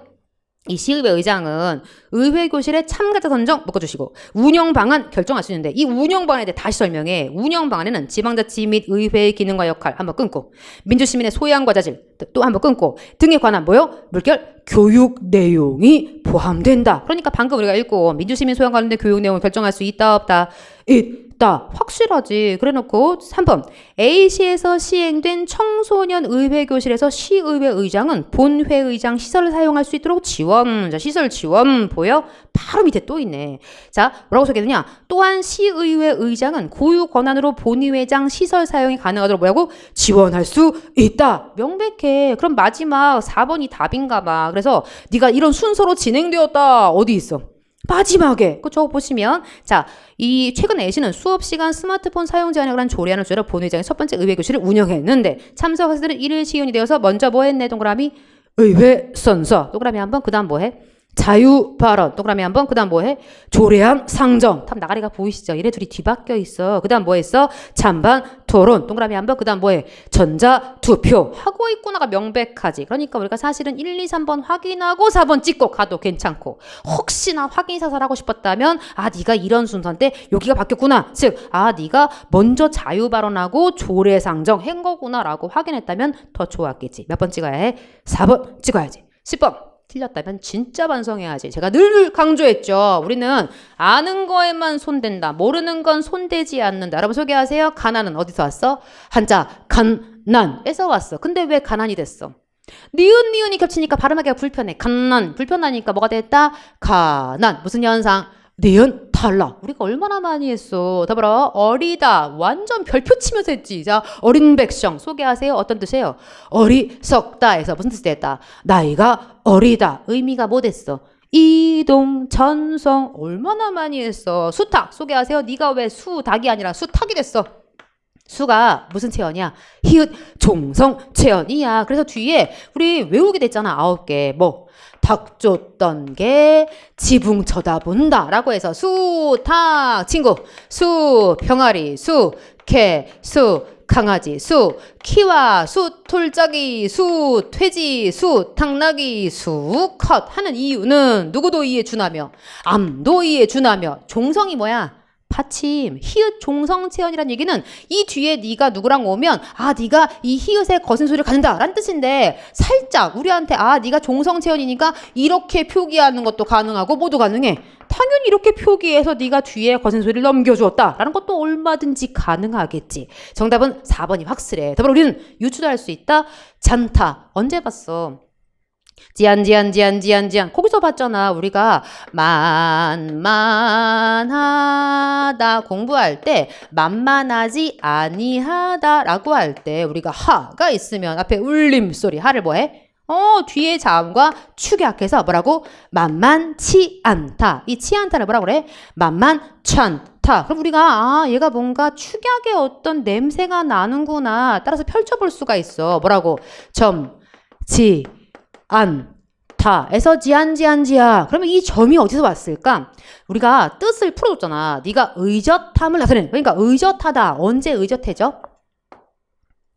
이 시의회 의장은 의회 교실의 참가자 선정 묶어주시고 운영 방안 결정할 수 있는데 이 운영 방안에 대해 다시 설명해. 운영 방안에는 지방자치 및 의회의 기능과 역할 한번 끊고 민주시민의 소양과 자질 또 한번 끊고 등에 관한 뭐요? 물결 교육 내용이 포함된다. 그러니까 방금 우리가 읽고 민주시민 소양 관련된 교육 내용을 결정할 수 있다 없다? 있다. 확실하지. 그래놓고 3번 A시에서 시행된 청소년 의회 교실에서 시의회 의장은 본회의장 시설을 사용할 수 있도록 지원. 자, 시설 지원 보여? 바로 밑에 또 있네. 자, 뭐라고 소개되냐? 또한 시의회 의장은 고유 권한으로 본회의장 시설 사용이 가능하도록 뭐라고? 지원할 수 있다. 명백해. 그럼 마지막 4번이 답인가 봐. 그래서 네가 이런 순서로 진행되었다. 어디 있어? 마지막에 그쵸 보시면 자 이 최근 A씨는 수업시간 스마트폰 사용 제한에 관한 조례안을 주로 본회의장의 첫 번째 의회 교실을 운영했는데 참석 학생들은 1일 시연이 되어서 먼저 뭐 했네 동그라미 의회 선서 동그라미 한번 그 다음 뭐 해? 자유 발언 동그라미 한번 그 다음 뭐해? 조례안 상정 탑 나가리가 보이시죠? 얘네 둘이 뒤바뀌어 있어. 그 다음 뭐 했어? 찬반 토론 동그라미 한번 그 다음 뭐해? 전자 투표 하고 있구나가 명백하지. 그러니까 우리가 사실은 1, 2, 3번 확인하고 4번 찍고 가도 괜찮고 혹시나 확인 사살하고 싶었다면 아 네가 이런 순서인데 여기가 바뀌었구나. 즉 아 네가 먼저 자유 발언하고 조례 상정 한 거구나 라고 확인했다면 더 좋았겠지. 몇 번 찍어야 해? 4번 찍어야지. 10번 틀렸다면 진짜 반성해야지. 제가 늘 강조했죠. 우리는 아는 거에만 손댄다. 모르는 건 손대지 않는다. 여러분 소개하세요. 가난은 어디서 왔어? 한자 간난에서 왔어. 근데 왜 가난이 됐어? 니은이 겹치니까 발음하기가 불편해. 간난 불편하니까 뭐가 됐다? 가난. 무슨 현상? 니은 탈락. 우리가 얼마나 많이 했어. 더불어 어리다. 완전 별표 치면서 했지. 자, 어린 백성 소개하세요. 어떤 뜻이에요? 어리석다에서 무슨 뜻이 됐다? 나이가 어리다. 의미가 뭐 됐어? 이동, 전송 얼마나 많이 했어. 수탉 소개하세요. 네가 왜 수닭이 아니라 수탉이 됐어? 수가 무슨 체언이야? 히읗 종성 체언이야. 그래서 뒤에 우리 외우게 됐잖아. 9개. 뭐? 닭 쫓던 게 지붕 쳐다본다 라고 해서 수탉 친구 수 병아리 수 개 수 강아지 수 키와 수 톨짜기 수 퇴지 수 당나귀 수 컷 하는 이유는 누구도 이에 준하며 암도 이에 준하며 종성이 뭐야? 받침, 히읗 종성체언이란 얘기는 이 뒤에 네가 누구랑 오면 아 네가 이 히읗의 거센 소리를 갖는다 라는 뜻인데 살짝 우리한테 아 네가 종성체언이니까 이렇게 표기하는 것도 가능하고 모두 가능해. 당연히 이렇게 표기해서 네가 뒤에 거센 소리를 넘겨주었다 라는 것도 얼마든지 가능하겠지. 정답은 4번이 확실해. 더불어 우리는 유추할 수 있다. 잔타 언제 봤어? 지안 거기서 봤잖아. 우리가 만만하다 공부할 때 만만하지 아니하다 라고 할 때 우리가 하가 있으면 앞에 울림소리 하를 뭐해? 뒤에 자음과 축약해서 뭐라고? 만만치 않다. 이 치 않다를 뭐라고 그래? 만만치 않다. 그럼 우리가 아 얘가 뭔가 축약의 어떤 냄새가 나는구나. 따라서 펼쳐볼 수가 있어. 뭐라고? 안타에서 지야. 그러면 이 점이 어디서 왔을까? 우리가 뜻을 풀어줬잖아. 네가 의젓함을 나타내는. 그러니까 의젓하다. 언제 의젓해져?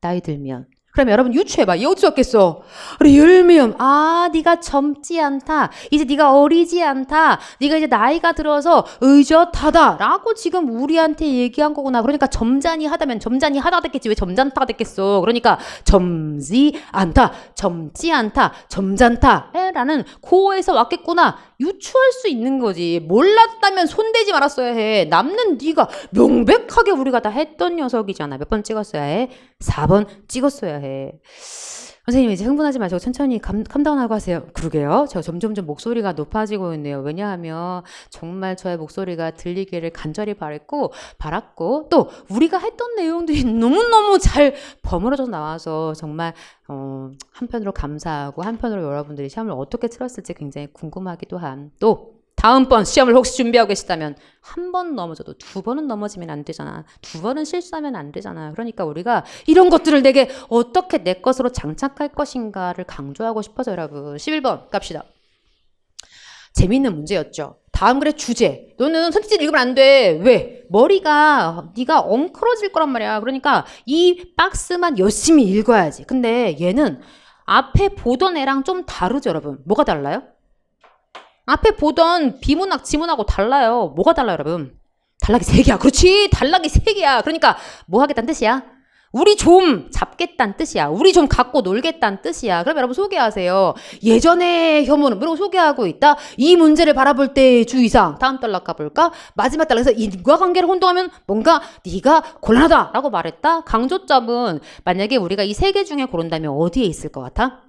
나이 들면. 그러면 여러분 유추해봐. 이 어디서 왔겠어? 리을미음. 아 네가 젊지 않다. 이제 네가 어리지 않다. 네가 이제 나이가 들어서 의젓하다 라고 지금 우리한테 얘기한 거구나. 그러니까 점잖이 하다면 점잖이 하다가 됐겠지. 왜 점잖다가 됐겠어? 그러니까 젊지 않다. 점잖다 라는 고에서 왔겠구나. 유추할 수 있는 거지. 몰랐다면 손대지 말았어야 해. 남는 네가 명백하게 우리가 다 했던 녀석이잖아. 몇 번 찍었어야 해? 4번 찍었어야 해. 선생님 이제 흥분하지 마시고 천천히 캄다운하고 하세요. 그러게요. 제가 점점점 목소리가 높아지고 있네요. 왜냐하면 정말 저의 목소리가 들리기를 간절히 바랐고 또 우리가 했던 내용들이 너무너무 잘 버무려져 나와서 정말 한편으로 감사하고 한편으로 여러분들이 시험을 어떻게 치렀을지 굉장히 궁금하기도 한 또 다음번 시험을 혹시 준비하고 계시다면 한 번 넘어져도 두 번은 넘어지면 안 되잖아. 두 번은 실수하면 안 되잖아. 그러니까 우리가 이런 것들을 내게 어떻게 내 것으로 장착할 것인가를 강조하고 싶어서 여러분 11번 갑시다. 재미있는 문제였죠. 다음 글의 주제. 너는 선택지를 읽으면 안 돼. 왜? 머리가 네가 엉클어질 거란 말이야. 그러니까 이 박스만 열심히 읽어야지. 근데 얘는 앞에 보던 애랑 좀 다르죠 여러분. 뭐가 달라요? 앞에 보던 비문학, 지문하고 달라요. 뭐가 달라요, 여러분? 단락이 3개야. 그렇지. 단락이 3개야. 그러니까 뭐 하겠다는 뜻이야? 우리 좀 잡겠다는 뜻이야. 우리 좀 갖고 놀겠다는 뜻이야. 그럼 여러분 소개하세요. 예전에 혐오는 뭐라고 소개하고 있다. 이 문제를 바라볼 때 주의사항. 다음 단락 가볼까? 마지막 단락에서 인과관계를 혼동하면 뭔가 네가 곤란하다라고 말했다. 강조점은 만약에 우리가 이 3개 중에 고른다면 어디에 있을 것 같아?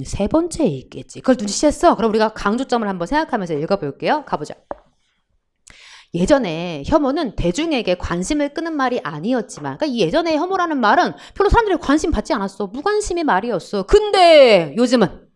세 번째에 있겠지. 그걸 눈치챘어? 그럼 우리가 강조점을 한번 생각하면서 읽어볼게요. 가보자. 예전에 혐오는 대중에게 관심을 끄는 말이 아니었지만 그러니까 이 예전에 혐오라는 말은 별로 사람들이 관심 받지 않았어. 무관심의 말이었어. 근데 요즘은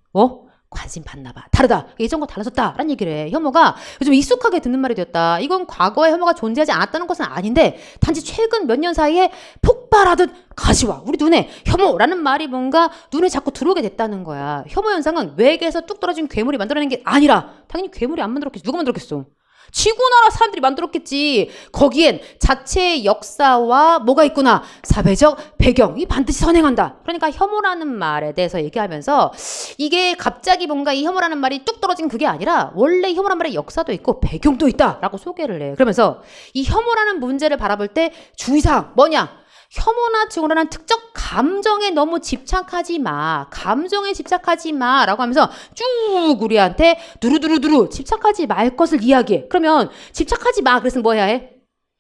관심 받나 봐. 다르다. 예전과 달라졌다. 라는 얘기를 해. 혐오가 요즘 익숙하게 듣는 말이 되었다. 이건 과거에 혐오가 존재하지 않았다는 것은 아닌데 단지 최근 몇 년 사이에 폭발하듯 가시와 우리 눈에 혐오라는 말이 뭔가 눈에 자꾸 들어오게 됐다는 거야. 혐오 현상은 외계에서 뚝 떨어진 괴물이 만들어낸 게 아니라 당연히 괴물이 안 만들었겠지. 누가 만들었겠어? 지구나라 사람들이 만들었겠지. 거기엔 자체의 역사와 뭐가 있구나. 사회적 배경이 반드시 선행한다. 그러니까 혐오라는 말에 대해서 얘기하면서 이게 갑자기 뭔가 이 혐오라는 말이 뚝 떨어진 그게 아니라 원래 혐오라는 말의 역사도 있고 배경도 있다라고 소개를 해. 그러면서 이 혐오라는 문제를 바라볼 때 주의사항 뭐냐? 혐오나 증오라는 특정 감정에 너무 집착하지 마. 감정에 집착하지 마. 라고 하면서 쭉 우리한테 두루두루두루 집착하지 말 것을 이야기해. 그러면 집착하지 마. 그래서 뭐 해야 해?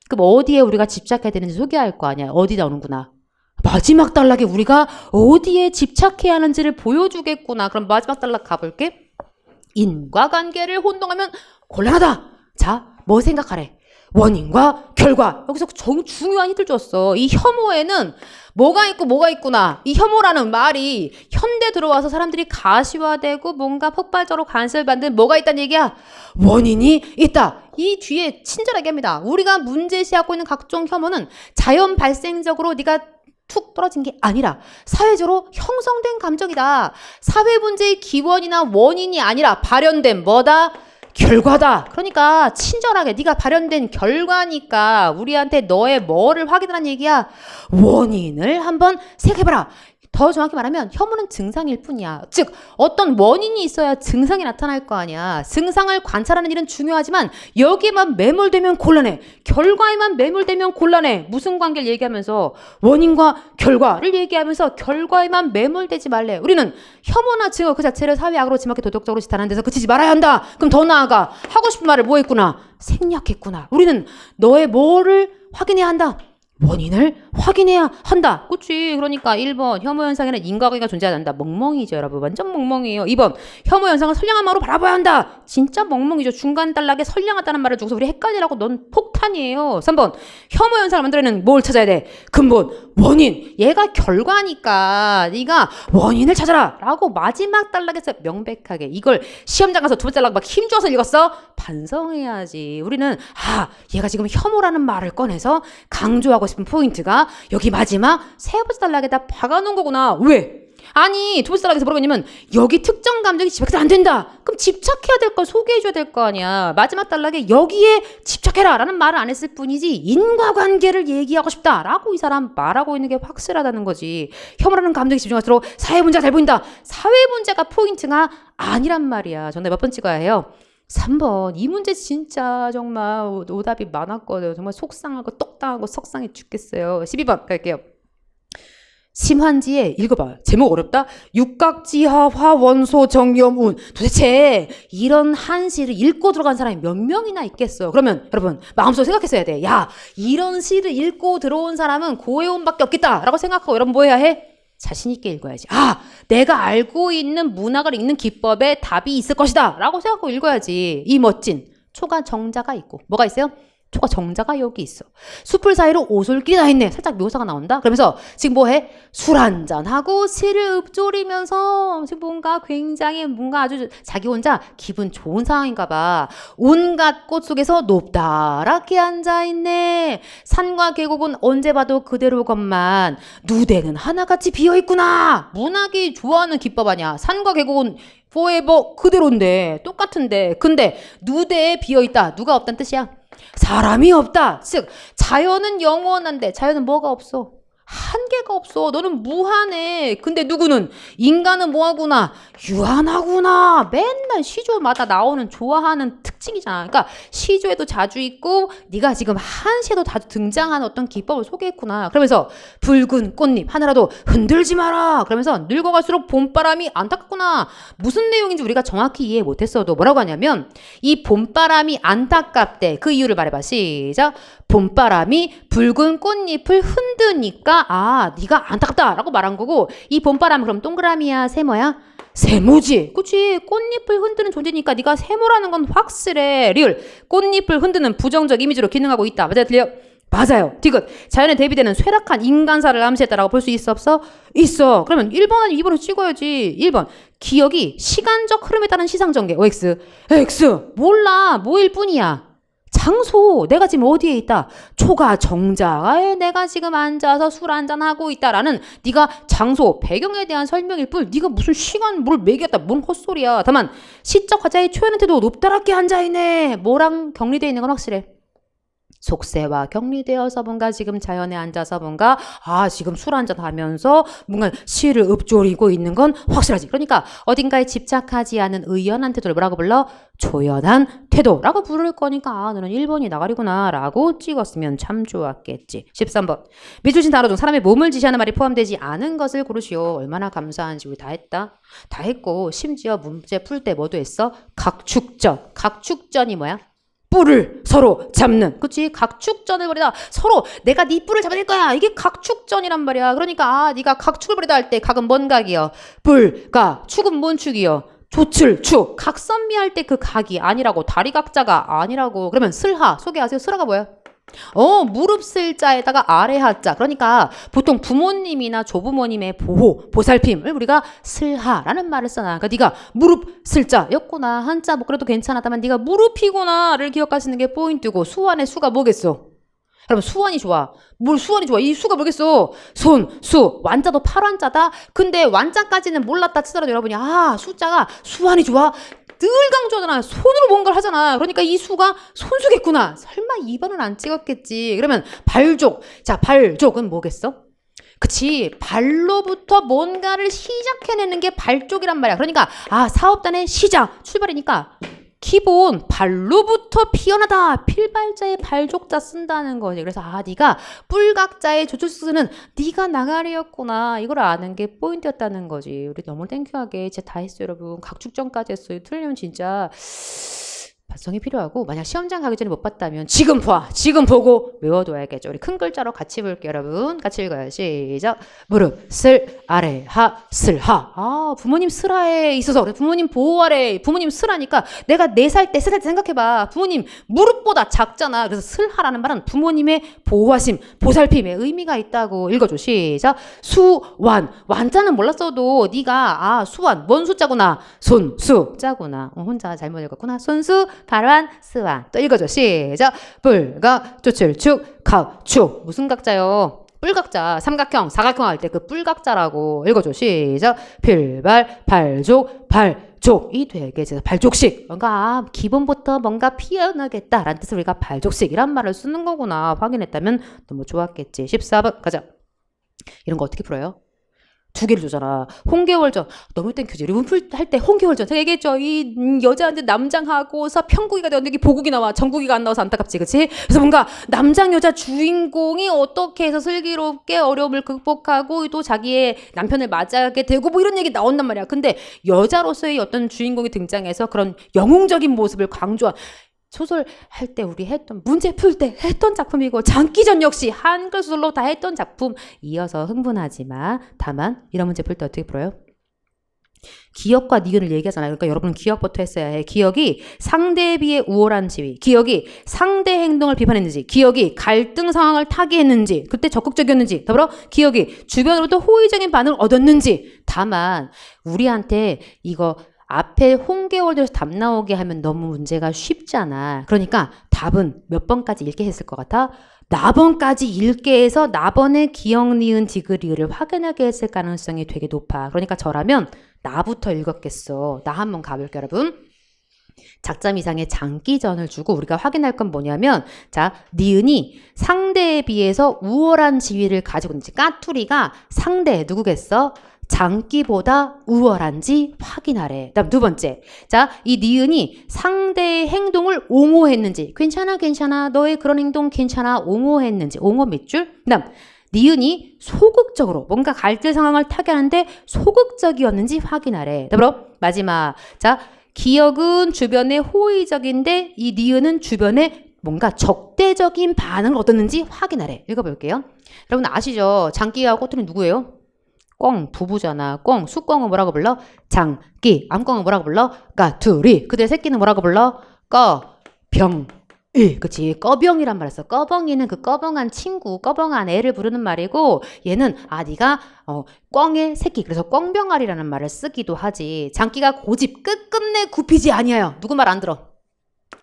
그럼 어디에 우리가 집착해야 되는지 소개할 거 아니야. 어디 나오는구나. 마지막 단락에 우리가 어디에 집착해야 하는지를 보여주겠구나. 그럼 마지막 단락 가볼게. 인과관계를 혼동하면 곤란하다. 자, 뭐 생각하래? 원인과 결과. 여기서 중요한 힌트를 줬어. 이 혐오에는 뭐가 있고 뭐가 있구나. 이 혐오라는 말이 현대 들어와서 사람들이 가시화되고 뭔가 폭발적으로 간섭을 받는 뭐가 있다는 얘기야. 원인이 있다. 이 뒤에 친절하게 합니다. 우리가 문제시하고 있는 각종 혐오는 자연 발생적으로 네가 툭 떨어진 게 아니라 사회적으로 형성된 감정이다. 사회 문제의 기원이나 원인이 아니라 발현된 뭐다? 결과다. 그러니까 친절하게 네가 발현된 결과니까 우리한테 너의 뭐를 확인하라는 얘기야. 원인을 한번 생각해봐라. 더 정확히 말하면 혐오는 증상일 뿐이야. 즉 어떤 원인이 있어야 증상이 나타날 거 아니야. 증상을 관찰하는 일은 중요하지만 여기에만 매몰되면 곤란해. 결과에만 매몰되면 곤란해. 무슨 관계를 얘기하면서 원인과 결과를 얘기하면서 결과에만 매몰되지 말래. 우리는 혐오나 증오 그 자체를 사회악으로 지막히 도덕적으로 지탄하는 데서 그치지 말아야 한다. 그럼 더 나아가 하고 싶은 말을 뭐 했구나. 생략했구나. 우리는 너의 뭐를 확인해야 한다. 원인을 확인해야 한다. 그치? 그러니까 1번 혐오 현상에는 인과관계가 존재하지 않는다. 멍멍이죠 여러분. 완전 멍멍이에요. 2번 혐오 현상을 선량한 마음으로 바라봐야 한다. 진짜 멍멍이죠. 중간 단락에 선량하다는 말을 주고서 우리 헷갈리라고 넌 폭탄이에요. 3번 혐오 현상을 만들어내는 뭘 찾아야 돼? 근본, 원인. 얘가 결과니까 네가 원인을 찾아라 라고 마지막 단락에서 명백하게 이걸 시험장 가서 두 번째 단락 막 힘줘서 읽었어? 반성해야지. 우리는 얘가 지금 혐오라는 말을 꺼내서 강조하고 싶은 포인트가 여기 마지막 세 번째 단락에다 박아놓은 거구나. 왜? 아니 두 번째 단락에서 뭐라고 했냐면 여기 특정 감정이 집착해서 안 된다. 그럼 집착해야 될 걸 소개해줘야 될 거 아니야. 마지막 단락에 여기에 집착해라 라는 말을 안 했을 뿐이지 인과관계를 얘기하고 싶다 라고 이 사람 말하고 있는 게 확실하다는 거지. 혐오라는 감정에 집중할수록 사회 문제가 잘 보인다. 사회 문제가 포인트가 아니란 말이야. 정답 몇 번 찍어야 해요? 3번. 이 문제 진짜 정말 오답이 많았거든요. 정말 속상하고 똑당하고 석상해 죽겠어요. 12번 갈게요. 심환지에 읽어봐. 제목 어렵다. 육각지하 화원소 정염운. 도대체 이런 한시를 읽고 들어간 사람이 몇 명이나 있겠어요. 그러면 여러분 마음속에 생각했어야 돼. 야 이런 시를 읽고 들어온 사람은 고해원밖에 없겠다 라고 생각하고 여러분 뭐 해야 해? 자신 있게 읽어야지. 아, 내가 알고 있는 문학을 읽는 기법에 답이 있을 것이다 라고 생각하고 읽어야지. 이 멋진 초가 정자가 있고 뭐가 있어요? 초가 정자가 여기 있어. 숲을 사이로 오솔길이 다 있네. 살짝 묘사가 나온다. 그러면서 지금 뭐해? 술 한잔하고 시를 읊조리면서 지금 뭔가 굉장히 뭔가 아주 자기 혼자 기분 좋은 상황인가 봐. 온갖 꽃 속에서 높다랗게 앉아있네. 산과 계곡은 언제 봐도 그대로건만 누대는 하나같이 비어있구나. 문학이 좋아하는 기법 아니야. 산과 계곡은 forever 그대로인데 똑같은데 근데 누대에 비어있다. 누가 없다는 뜻이야? 사람이 없다. 즉 자연은 영원한데 자연은 뭐가 없어? 한계가 없어. 너는 무한해. 근데 누구는? 인간은 뭐하구나? 유한하구나. 맨날 시조마다 나오는 좋아하는 특징이잖아. 그러니까 시조에도 자주 있고 네가 지금 한시에도 자주 등장하는 어떤 기법을 소개했구나. 그러면서 붉은 꽃잎 하나라도 흔들지 마라. 그러면서 늙어갈수록 봄바람이 안타깝구나. 무슨 내용인지 우리가 정확히 이해 못했어도 뭐라고 하냐면 이 봄바람이 안타깝대. 그 이유를 말해봐. 시작. 봄바람이 붉은 꽃잎을 흔드니까 아 네가 안타깝다라고 말한 거고 이 봄바람은 그럼 동그라미야 세모야? 세모지. 그치 꽃잎을 흔드는 존재니까 네가 세모라는 건 확실해. 리을 꽃잎을 흔드는 부정적 이미지로 기능하고 있다. 맞아요? 틀려? 맞아요. 디귿 자연에 대비되는 쇠락한 인간사를 암시했다라고 볼 수 있어 없어? 있어. 그러면 1번 아니면 2번을 찍어야지. 1번 기억이 시간적 흐름에 따른 시상전개 OX X 몰라 뭐일 뿐이야. 장소 내가 지금 어디에 있다. 초가 정자에 내가 지금 앉아서 술 한잔하고 있다라는 네가 장소 배경에 대한 설명일 뿐 네가 무슨 시간 뭘 매겼다 뭔 헛소리야. 다만 시적 화자의 초연한테도 높다랗게 앉아있네. 뭐랑 격리되어 있는 건 확실해. 속세와 격리되어서 뭔가 지금 자연에 앉아서 뭔가 지금 술 한잔 하면서 뭔가 시를 읊조리고 있는 건 확실하지. 그러니까 어딘가에 집착하지 않은 의연한 태도를 뭐라고 불러? 조연한 태도라고 부를 거니까 너는 1번이 나가리구나 라고 찍었으면 참 좋았겠지. 13번 미주신 단어 중 사람의 몸을 지시하는 말이 포함되지 않은 것을 고르시오. 얼마나 감사한지 우리 다 했다. 다 했고 심지어 문제 풀 때 뭐도 했어? 각축전. 각축전이 뭐야? 뿔을 서로 잡는. 그치? 각축전을 벌이다. 서로 내가 네 뿔을 잡아낼 거야. 이게 각축전이란 말이야. 그러니까 네가 각축을 벌이다 할 때 각은 뭔 각이요? 뿔, 각. 축은 뭔 축이요? 조출, 축. 각선미할 때 그 각이 아니라고. 다리 각자가 아니라고. 그러면 슬하. 소개하세요. 슬하가 뭐야? 무릎 쓸자에다가 아래 하자. 그러니까 보통 부모님이나 조부모님의 보호, 보살핌을 우리가 슬하라는 말을 써놔. 그러니까 네가 무릎 쓸자였구나. 한자 뭐 그래도 괜찮았다면 네가 무릎이구나를 기억하시는 게 포인트고 수완의 수가 뭐겠어? 여러분 수완이 좋아. 뭘 수완이 좋아? 이 수가 뭐겠어? 손, 수. 완자도 8완자다. 근데 완자까지는 몰랐다 치더라도 여러분이 숫자가 수완이 좋아. 늘 강조하잖아. 손으로 뭔가를 하잖아. 그러니까 이 수가 손수겠구나. 설마 2번은 안 찍었겠지. 그러면 발족. 자, 발족은 뭐겠어? 그치. 발로부터 뭔가를 시작해내는 게 발족이란 말이야. 그러니까 사업단의 시작, 출발이니까 기본 발로부터 피어나다. 필발자의 발족자 쓴다는 거지. 그래서 네가 뿔각자의 조출수는 네가 나가리였구나. 이걸 아는 게 포인트였다는 거지. 우리 너무 땡큐하게 진짜 다 했어요 여러분. 각축전까지 했어요. 틀리면 진짜 반성이 필요하고 만약 시험장 가기 전에 못 봤다면 지금 봐. 지금 보고 외워둬야겠죠. 우리 큰 글자로 같이 볼게요 여러분. 같이 읽어요. 시작. 무릎 쓸 아래 하 슬하. 부모님 슬하에 있어서 그래. 부모님 보호 아래 부모님 슬하니까 내가 4살 때 3살 때 생각해봐. 부모님 무릎보다 작잖아. 그래서 슬하라는 말은 부모님의 보호하심 보살핌의 의미가 있다고 읽어줘. 시작. 수완. 완자는 몰랐어도 네가 수완 뭔 숫자구나. 손수 자구나. 혼자 잘못 읽었구나. 손수 발완, 스완. 또 읽어줘. 시작. 뿔각, 조출축, 각축. 무슨 각자요? 뿔각자. 삼각형, 사각형 할 때 그 뿔각자라고 읽어줘. 시작. 필발, 발족, 발족이 되게 발족식. 뭔가 기본부터 뭔가 피어나겠다라는 뜻으로 우리가 발족식이란 말을 쓰는 거구나. 확인했다면 너무 좋았겠지. 14번 가자. 이런 거 어떻게 풀어요? 2개를 주잖아. 홍계월전. 너무 땡큐지. 문풀 할 때 홍계월전. 제가 얘기했죠. 이 여자한테 남장하고서 편국이가 되었는데 보국이 나와. 정국이가 안 나와서 안타깝지. 그치? 그래서 뭔가 남장 여자 주인공이 어떻게 해서 슬기롭게 어려움을 극복하고 또 자기의 남편을 맞이하게 되고 뭐 이런 얘기 나온단 말이야. 근데 여자로서의 어떤 주인공이 등장해서 그런 영웅적인 모습을 강조한 소설 할 때 우리 했던 문제 풀 때 했던 작품이고 장기전 역시 한글 소설로 다 했던 작품. 이어서 흥분하지 마. 다만 이런 문제 풀 때 어떻게 풀어요? 기억과 니은을 얘기하잖아요. 그러니까 여러분은 기억부터 했어야 해. 기억이 상대에 비해 우월한 지위, 기억이 상대 행동을 비판했는지, 기억이 갈등 상황을 타개했는지, 그때 적극적이었는지, 더불어 기억이 주변으로부터 호의적인 반응을 얻었는지. 다만 우리한테 이거 앞에 홍계월들에서 답 나오게 하면 너무 문제가 쉽잖아. 그러니까 답은 몇 번까지 읽게 했을 것 같아? 나번까지 읽게 해서 나번의 기억, 니은, 디귿을 확인하게 했을 가능성이 되게 높아. 그러니까 저라면 나부터 읽었겠어. 나 한번 가볼게요, 여러분. 작점 이상의 장기전을 주고 우리가 확인할 건 뭐냐면, 자, 니은이 상대에 비해서 우월한 지위를 가지고 있는지, 까투리가 상대 누구겠어? 장기보다 우월한지 확인하래. 다음 두 번째. 자, 이 니은이 상대의 행동을 옹호했는지, 괜찮아, 너의 그런 행동 괜찮아, 옹호했는지, 옹호 밑줄. 다음, 니은이 소극적으로 뭔가 갈등 상황을 타개하는데 소극적이었는지 확인하래. 다음, 마지막. 자, 기억은 주변에 호의적인데 이 니은은 주변에 뭔가 적대적인 반응을 얻었는지 확인하래. 읽어볼게요. 여러분 아시죠? 장기와 꼬투리 누구예요? 꽁, 부부잖아. 꽁, 숙꽁은 뭐라고 불러? 장기. 암꽁은 뭐라고 불러? 까투리. 그들의 새끼는 뭐라고 불러? 꺼병이. 그치. 꺼병이란 말 했어. 꺼벙이는 그 꺼벙한 친구, 꺼벙한 애를 부르는 말이고, 얘는 네가 꽁의 새끼. 그래서 꽁병아리라는 말을 쓰기도 하지. 장기가 고집 끝끝내 굽히지 아니에요. 누구 말 안 들어?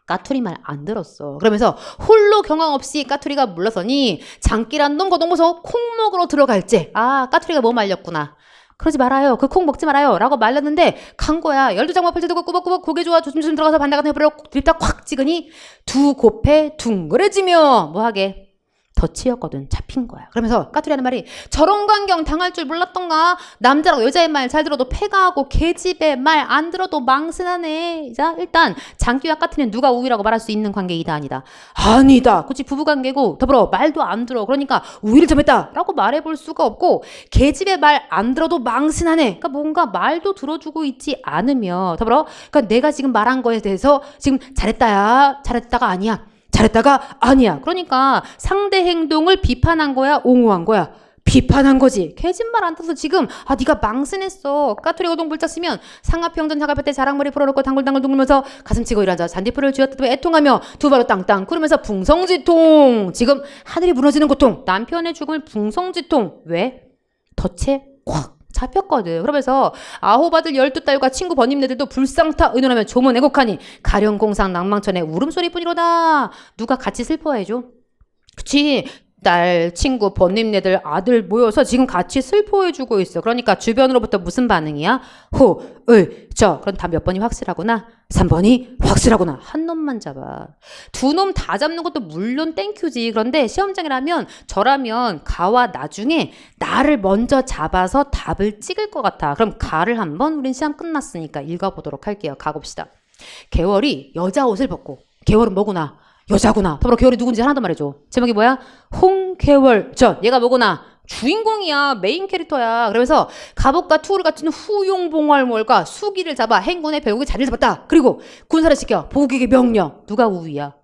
까투리 말 안 들었어. 그러면서 홀로 경황 없이 까투리가 물러서니 장기란 놈 거동무서 콩 먹으러 들어갈지. 까투리가 뭐 말렸구나. 그러지 말아요. 그 콩 먹지 말아요. 라고 말렸는데 간 거야. 12장만 펼쳐두고 꾸벅꾸벅 고개 좋아 조심조심 들어가서 반대가 해버려 드립다 콱 찍으니 두 곱해 둥그레지며 뭐하게 덫이었거든. 잡힌 거야. 그러면서 까투리 하는 말이 저런 광경 당할 줄 몰랐던가. 남자라고 여자의 말 잘 들어도 패가하고 계집의 말 안 들어도 망신하네. 자, 일단 장기와 까투리는 누가 우위라고 말할 수 있는 관계이다 아니다? 아니다. 그치, 부부관계고 더불어 말도 안 들어. 그러니까 우위를 점했다 라고 말해볼 수가 없고, 계집의 말 안 들어도 망신하네. 그러니까 뭔가 말도 들어주고 있지 않으며 더불어 그러니까 내가 지금 말한 거에 대해서 지금 잘했다야 잘했다가 아니야. 잘했다가 아니야. 그러니까 상대 행동을 비판한 거야, 옹호한 거야? 비판한 거지. 계집말 안 타서 지금 네가 망신했어. 까투리 고동불짝 쓰면 상하평전 자갈볕에 자랑머리 풀어놓고 당글당글 둥글면서 가슴치고 일하자 잔디풀을 쥐어뜯으며 애통하며 두 발로 땅땅 구르면서 붕성지통. 지금 하늘이 무너지는 고통. 남편의 죽음을 붕성지통. 왜? 덫에 콱 잡혔거든. 그러면서 아호바들 12딸과 친구 번님네들도 불상타 의논하며 조문 애곡하니 가령공상 낭망천의 울음소리뿐이로다. 누가 같이 슬퍼해줘? 그치. 딸, 친구, 번님네들, 아들 모여서 지금 같이 슬퍼해주고 있어. 그러니까 주변으로부터 무슨 반응이야? 호, 을, 저. 그럼 다 몇 번이 확실하구나? 3번이 확실하구나. 한 놈만 잡아. 두 놈 다 잡는 것도 물론 땡큐지. 그런데 시험장이라면 저라면 가와 나중에 나를 먼저 잡아서 답을 찍을 것 같아. 그럼 가를 한번 우린 시험 끝났으니까 읽어보도록 할게요. 가봅시다. 개월이 여자 옷을 벗고, 개월은 뭐구나? 여자구나. 더불어 개월이 누군지 하나 더 말해줘. 제목이 뭐야? 홍개월전. 얘가 뭐구나? 주인공이야. 메인 캐릭터야. 그러면서 갑옷과 투를 갖춘 후용봉활몰과 수기를 잡아 행군의 별국에 자리를 잡았다. 그리고 군사를 시켜 보국에게 명령. 누가 우위야?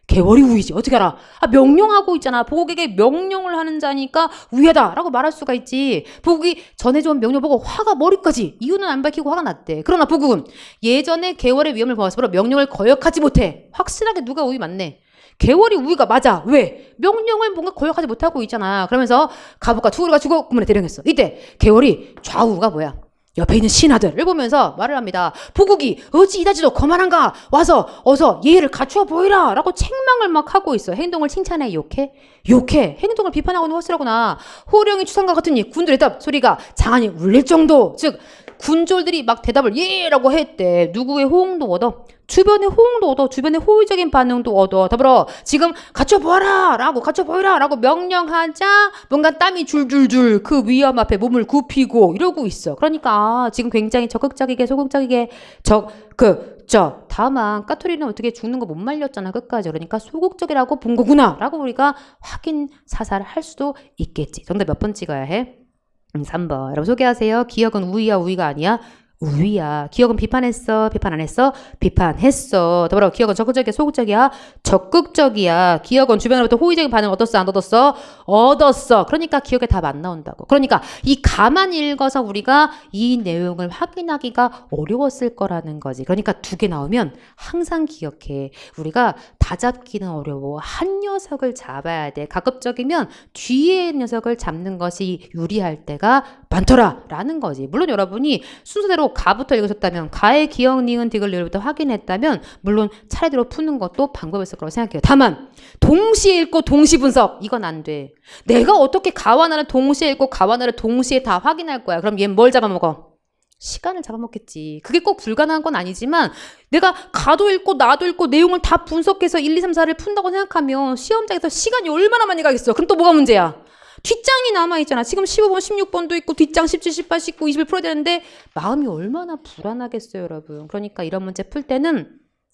개월이 우위지. 어떻게 알아? 명령하고 있잖아. 보국에게 명령을 하는 자니까 우위다 라고 말할 수가 있지. 보국이 전해준 명령 보고 화가 머리까지. 이유는 안 밝히고 화가 났대. 그러나 보국은 예전에 개월의 위험을 봐서 명령을 거역하지 못해. 확실하게 누가 우위 맞네. 개월이 우위가 맞아. 왜? 명령을 뭔가 거역하지 못하고 있잖아. 그러면서 갑옷과 투를 갖추고 군문에 대령했어. 이때 개월이 좌우가 뭐야? 옆에 있는 신하들을 보면서 말을 합니다. 보국이 어찌 이다지도 거만한가? 와서 어서 예의를 갖추어 보이라 라고 책망을 막 하고 있어. 행동을 칭찬해? 욕해? 욕해. 행동을 비판하고는 확실하구나. 호령이 추상과 같으니 군들의 답 소리가 장안이 울릴 정도. 즉 군졸들이 막 대답을 예라고 했대. 누구의 호응도 얻어? 주변의 호응도 얻어. 주변의 호의적인 반응도 얻어. 더불어 지금 갖춰보아라 라고 갖춰보이라 라고 명령하자 뭔가 땀이 줄줄줄 그 위험 앞에 몸을 굽히고 이러고 있어. 그러니까 지금 굉장히 적극적이게 소극적이게 다만 까투리는 어떻게 죽는 거 못 말렸잖아 끝까지. 그러니까 소극적이라고 본 거구나 라고 우리가 확인 사살을 할 수도 있겠지. 정답 몇 번 찍어야 해? 3번. 여러분 소개하세요. 기억은 우위야 우위가 아니야? 우위야. 기억은 비판했어? 비판 안 했어? 비판했어. 더불어 기억은 적극적이야? 소극적이야? 적극적이야. 기억은 주변으로부터 호의적인 반응 얻었어? 안 얻었어? 얻었어. 그러니까 기억에 답 안 나온다고. 그러니까 이 가만 읽어서 우리가 이 내용을 확인하기가 어려웠을 거라는 거지. 그러니까 두 개 나오면 항상 기억해. 우리가 다 잡기는 어려워. 한 녀석을 잡아야 돼. 가급적이면 뒤에 녀석을 잡는 것이 유리할 때가 많더라 라는 거지. 물론 여러분이 순서대로 가부터 읽으셨다면, 가의 기억, 니은, 디귿, 리을부터 확인했다면 물론 차례대로 푸는 것도 방법이었을 거라고 생각해요. 다만 동시에 읽고 동시 분석, 이건 안 돼. 내가 어떻게 가와 나를 동시에 읽고 가와 나를 동시에 다 확인할 거야. 그럼 얘는 뭘 잡아먹어? 시간을 잡아먹겠지. 그게 꼭 불가능한 건 아니지만 내가 가도 읽고 나도 읽고 내용을 다 분석해서 1, 2, 3, 4를 푼다고 생각하면 시험장에서 시간이 얼마나 많이 가겠어. 그럼 또 뭐가 문제야? 뒷장이 남아있잖아. 지금 15번, 16번도 있고 뒷장 17, 18, 19, 20을 풀어야 되는데 마음이 얼마나 불안하겠어요, 여러분. 그러니까 이런 문제 풀 때는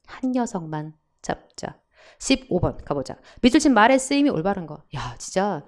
한 녀석만 잡자. 15번 가보자. 밑줄 친 말의 쓰임이 올바른 거. 야, 진짜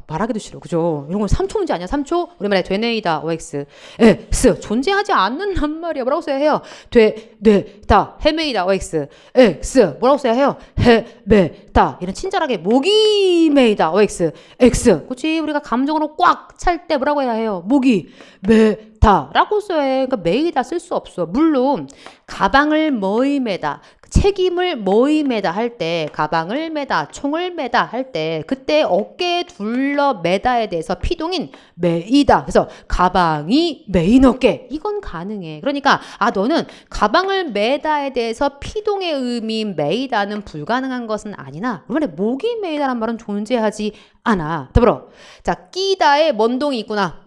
말하기도 싫어. 그죠? 이런 건 3초 문제 아니야? 3초? 우리말에 되뇌이다. OX. X. 존재하지 않는단 말이야. 뭐라고 써야 해요? 되뇌다. 헤매이다. OX. X. 뭐라고 써야 해요? 헤매다. 이런 친절하게 목이 메이다. OX. X. 그치? 우리가 감정으로 꽉 찰 때 뭐라고 해야 해요? 목이 메다. 라고 써야 해. 그러니까 메이다 쓸 수 없어. 물론 가방을 뭐이 메다. 책임을 뭐이 매다 할 때, 가방을 매다, 총을 매다 할 때, 그때 어깨에 둘러 매다에 대해서 피동인 매이다. 그래서 가방이 메인 어깨. 이건 가능해. 그러니까 너는 가방을 매다에 대해서 피동의 의미인 매이다는 불가능한 것은 아니나, 이번에 목이 매이다란 말은 존재하지 않아. 더불어 자, 끼다에 먼동이 있구나.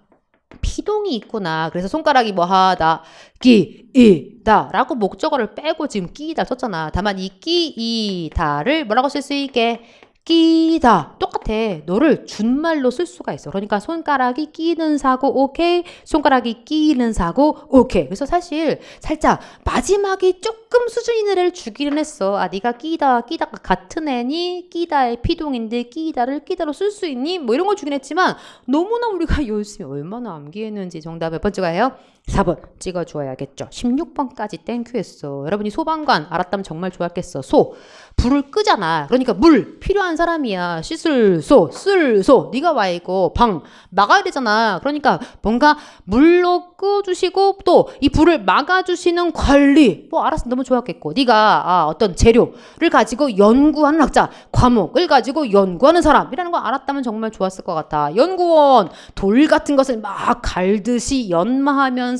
피동이 있구나. 그래서 손가락이 뭐하다, 끼이다 라고 목적어를 빼고 지금 끼이다 썼잖아. 다만 이 끼이다를 뭐라고 쓸 수 있게? 끼다. 똑같아. 너를 준말로 쓸 수가 있어. 그러니까 손가락이 끼는 사고 오케이, 손가락이 끼는 사고 오케이. 그래서 사실 살짝 마지막에 조금 수준 있는 애를 주기는 했어. 네가 끼다와 끼다가 같은 애니? 끼다의 피동인데 끼다를 끼다로 쓸 수 있니? 뭐 이런 거 주긴 했지만 너무나 우리가 열심히 얼마나 암기했는지. 정답 몇 번째가 해요? 4번 찍어줘야겠죠. 16번까지 땡큐 했어. 여러분이 소방관 알았다면 정말 좋았겠어. 소, 불을 끄잖아. 그러니까 물 필요한 사람이야. 씻을 소, 쓸 소. 네가 와 있고 방 막아야 되잖아. 그러니까 뭔가 물로 끄주시고 또 이 불을 막아주시는 관리. 뭐 알았어. 너무 좋았겠고. 네가 어떤 재료를 가지고 연구하는 학자, 과목을 가지고 연구하는 사람이라는 거 알았다면 정말 좋았을 것 같아. 연구원, 돌 같은 것을 막 갈듯이 연마하면서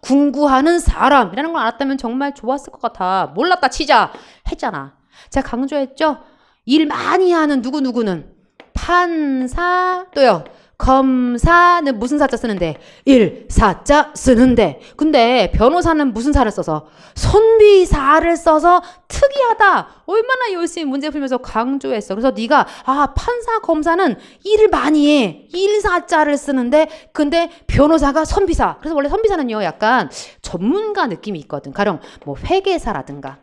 궁구하는 사람이라는 걸 알았다면 정말 좋았을 것 같아. 몰랐다 치자 했잖아. 제가 강조했죠? 일 많이 하는 누구누구는 판사, 또요 검사는 무슨 사자 쓰는데? 일사자 쓰는데. 근데 변호사는 무슨 사를 써서? 선비사를 써서 특이하다. 얼마나 열심히 문제 풀면서 강조했어. 그래서 네가 판사 검사는 일을 많이 해. 일사자를 쓰는데 근데 변호사가 선비사. 그래서 원래 선비사는요 약간 전문가 느낌이 있거든. 가령 뭐 회계사라든가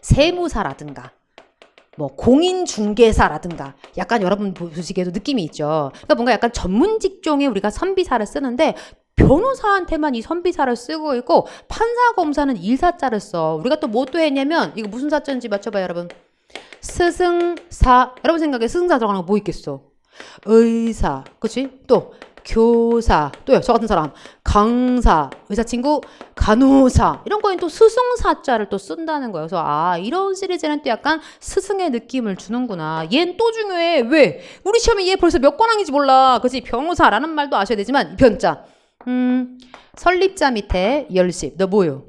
세무사라든가 뭐 공인중개사라든가 약간 여러분 보시기에도 느낌이 있죠. 그러니까 뭔가 약간 전문 직종에 우리가 선비사를 쓰는데 변호사한테만 이 선비사를 쓰고 있고 판사 검사는 일사자를 써. 우리가 또 뭐 또 했냐면 이거 무슨 사자인지 맞춰봐요 여러분. 스승사. 여러분 생각에 스승사 들어가는 거 뭐 있겠어? 의사. 그치? 또 교사, 또요 저 같은 사람 강사, 의사친구 간호사. 이런 거엔 또 스승사자를 또 쓴다는 거예요. 그래서 이런 시리즈는 또 약간 스승의 느낌을 주는구나. 얜 또 중요해. 왜? 우리 시험에 얘 벌써 몇 권항인지 몰라. 그치? 변호사라는 말도 아셔야 되지만 변자 설립자 밑에 열십. 너 뭐요?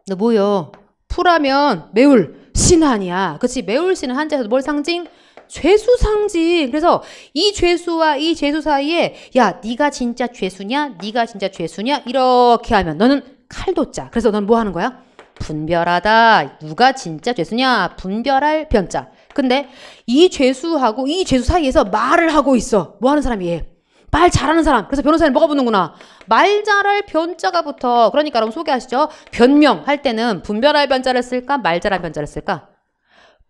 너 뭐요? 풀하면 매울 신한이야. 그치? 매울 신은 한자에서 뭘 상징? 죄수 상징. 그래서 이 죄수와 이 죄수 사이에 야 네가 진짜 죄수냐? 네가 진짜 죄수냐? 이렇게 하면 너는 칼도자. 그래서 넌 뭐 하는 거야? 분별하다. 누가 진짜 죄수냐? 분별할 변자. 근데 이 죄수하고 이 죄수 사이에서 말을 하고 있어. 뭐 하는 사람이? 말 잘하는 사람. 그래서 변호사는 뭐가 붙는구나? 말 잘할 변자가 붙어. 그러니까 여러분 소개하시죠. 변명 할 때는 분별할 변자를 쓸까? 말 잘할 변자를 쓸까?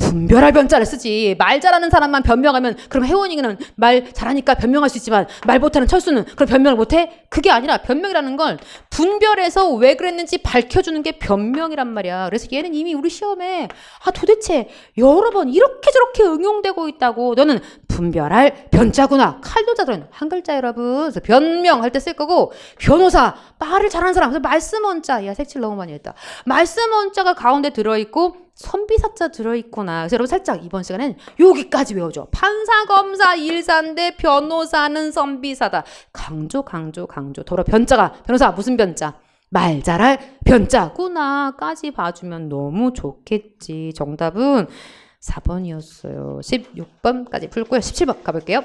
분별할 변자를 쓰지. 말 잘하는 사람만 변명하면 그럼 혜원이는 말 잘하니까 변명할 수 있지만 말 못하는 철수는 그럼 변명을 못해? 그게 아니라 변명이라는 건 분별해서 왜 그랬는지 밝혀주는 게 변명이란 말이야. 그래서 얘는 이미 우리 시험에 도대체 여러 번 이렇게 저렇게 응용되고 있다고. 너는 분별할 변자구나. 칼도자들은 한 글자 여러분. 그래서 변명할 때 쓸 거고 변호사 말을 잘하는 사람. 그래서 말씀 원자. 야 색칠 너무 많이 했다. 말씀 원자가 가운데 들어있고 선비사자 들어있구나. 그래서 여러분 살짝 이번 시간엔 여기까지 외워줘. 판사, 검사, 일사인데 변호사는 선비사다. 강조. 더불어 변자가 변호사 무슨 변자? 말 잘할 변자구나 까지 봐주면 너무 좋겠지. 정답은 4번이었어요. 16번까지 풀고요. 17번 가볼게요.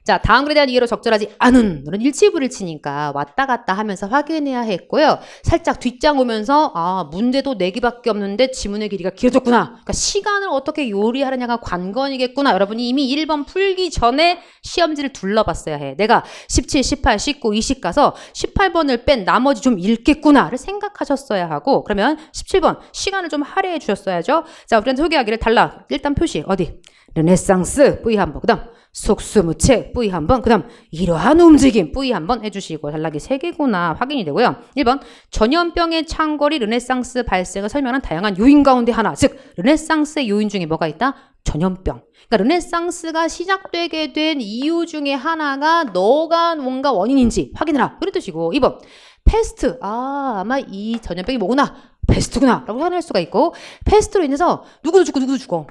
자, 다음 글에 대한 이해로 적절하지 않은 너는 일치부를 치니까 왔다 갔다 하면서 확인해야 했고요. 살짝 뒷장 오면서 문제도 4개밖에 없는데 지문의 길이가 길어졌구나. 그러니까 시간을 어떻게 요리하느냐가 관건이겠구나. 여러분이 이미 1번 풀기 전에 시험지를 둘러봤어야 해. 내가 17, 18, 19, 20 가서 18번을 뺀 나머지 좀 읽겠구나를 생각하셨어야 하고 그러면 17번 시간을 좀 할애해 주셨어야죠. 자, 우리한테 소개하기를 달라. 일단 표시 어디? 르네상스 V 한번 그 다음 속수무책 V 한번 그 다음 이러한 움직임 V 한번 해주시고 단락이 3개구나 확인이 되고요. 1번 전염병의 창궐이 르네상스 발생을 설명하는 다양한 요인 가운데 하나 즉 르네상스의 요인 중에 뭐가 있다? 전염병. 그러니까 르네상스가 시작되게 된 이유 중에 하나가 너가 뭔가 원인인지 확인해라 이런 뜻이고 2번 패스트 아마 이 전염병이 뭐구나 패스트구나 라고 확인할 수가 있고 패스트로 인해서 누구도 죽고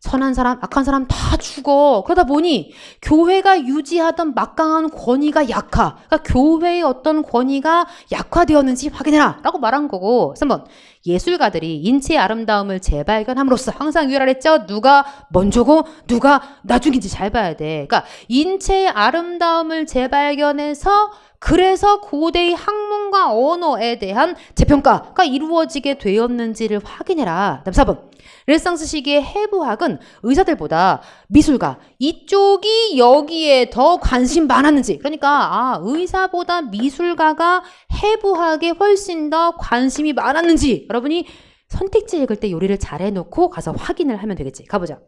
선한 사람, 악한 사람 다 죽어. 그러다 보니 교회가 유지하던 막강한 권위가 약화. 그러니까 교회의 어떤 권위가 약화되었는지 확인해라 라고 말한 거고 3번 예술가들이 인체의 아름다움을 재발견함으로써 항상 유열하랬죠. 누가 먼저고 누가 나중인지 잘 봐야 돼. 그러니까 인체의 아름다움을 재발견해서 그래서 고대의 학문과 언어에 대한 재평가가 이루어지게 되었는지를 확인해라. 다음 4번 르네상스 시기의 해부학은 의사들보다 미술가 이쪽이 여기에 더 관심 많았는지 그러니까 의사보다 미술가가 해부학에 훨씬 더 관심이 많았는지 여러분이 선택지 읽을 때 요리를 잘 해놓고 가서 확인을 하면 되겠지. 가보자.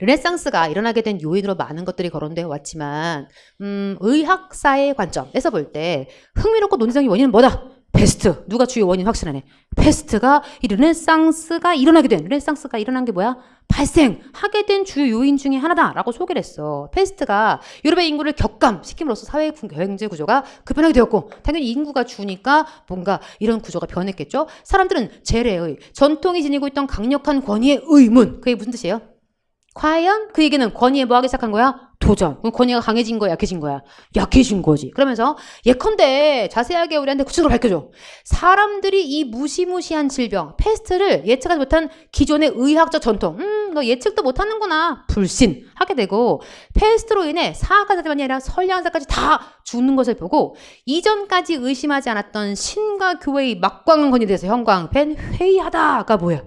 르네상스가 일어나게 된 요인으로 많은 것들이 거론되어 왔지만 의학사의 관점에서 볼 때 흥미롭고 논리적인 원인은 뭐다? 패스트. 누가 주요 원인 확실하네. 패스트가 이 르네상스가 일어난 게 뭐야? 발생하게 된 주요 요인 중에 하나다라고 소개를 했어. 패스트가 유럽의 인구를 격감시킴으로써 사회 경제 구조가 급변하게 되었고 당연히 인구가 주니까 뭔가 이런 구조가 변했겠죠. 사람들은 재래의 전통이 지니고 있던 강력한 권위의 의문. 그게 무슨 뜻이에요? 과연 그 얘기는 권위에 뭐 하기 시작한 거야? 도전. 그럼 권위가 강해진 거야? 약해진 거야? 약해진 거지. 그러면서 예컨대 자세하게 우리한테 구체적으로 밝혀줘. 사람들이 이 무시무시한 질병, 패스트를 예측하지 못한 기존의 의학적 전통. 너 예측도 못하는구나. 불신하게 되고 패스트로 인해 사학가자들만이 아니라 선량자까지 다 죽는 것을 보고 이전까지 의심하지 않았던 신과 교회의 막강한 권위에 대해서 형광펜 회의하다가 뭐야?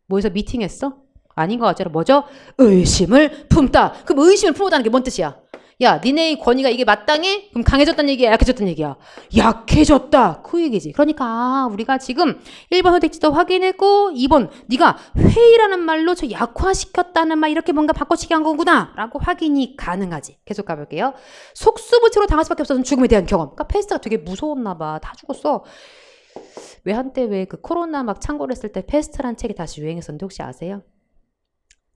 모여서 미팅했어? 아닌 것 같잖아. 뭐죠? 의심을 품다. 그럼 의심을 품었다는 게 뭔 뜻이야? 야, 니네의 권위가 이게 마땅해? 그럼 강해졌다는 얘기야? 약해졌다는 얘기야? 약해졌다. 그 얘기지. 그러니까 우리가 지금 1번 선택지도 확인했고 2번 네가 회의라는 말로 저 약화시켰다는 말 이렇게 뭔가 바꿔치기 한 거구나 라고 확인이 가능하지. 계속 가볼게요. 속수무책으로 당할 수밖에 없었던 죽음에 대한 경험. 그러니까 패스트가 되게 무서웠나 봐. 다 죽었어. 왜 한때 왜 그 코로나 막 창궐 했을 때 패스트란 책이 다시 유행했었는데 혹시 아세요?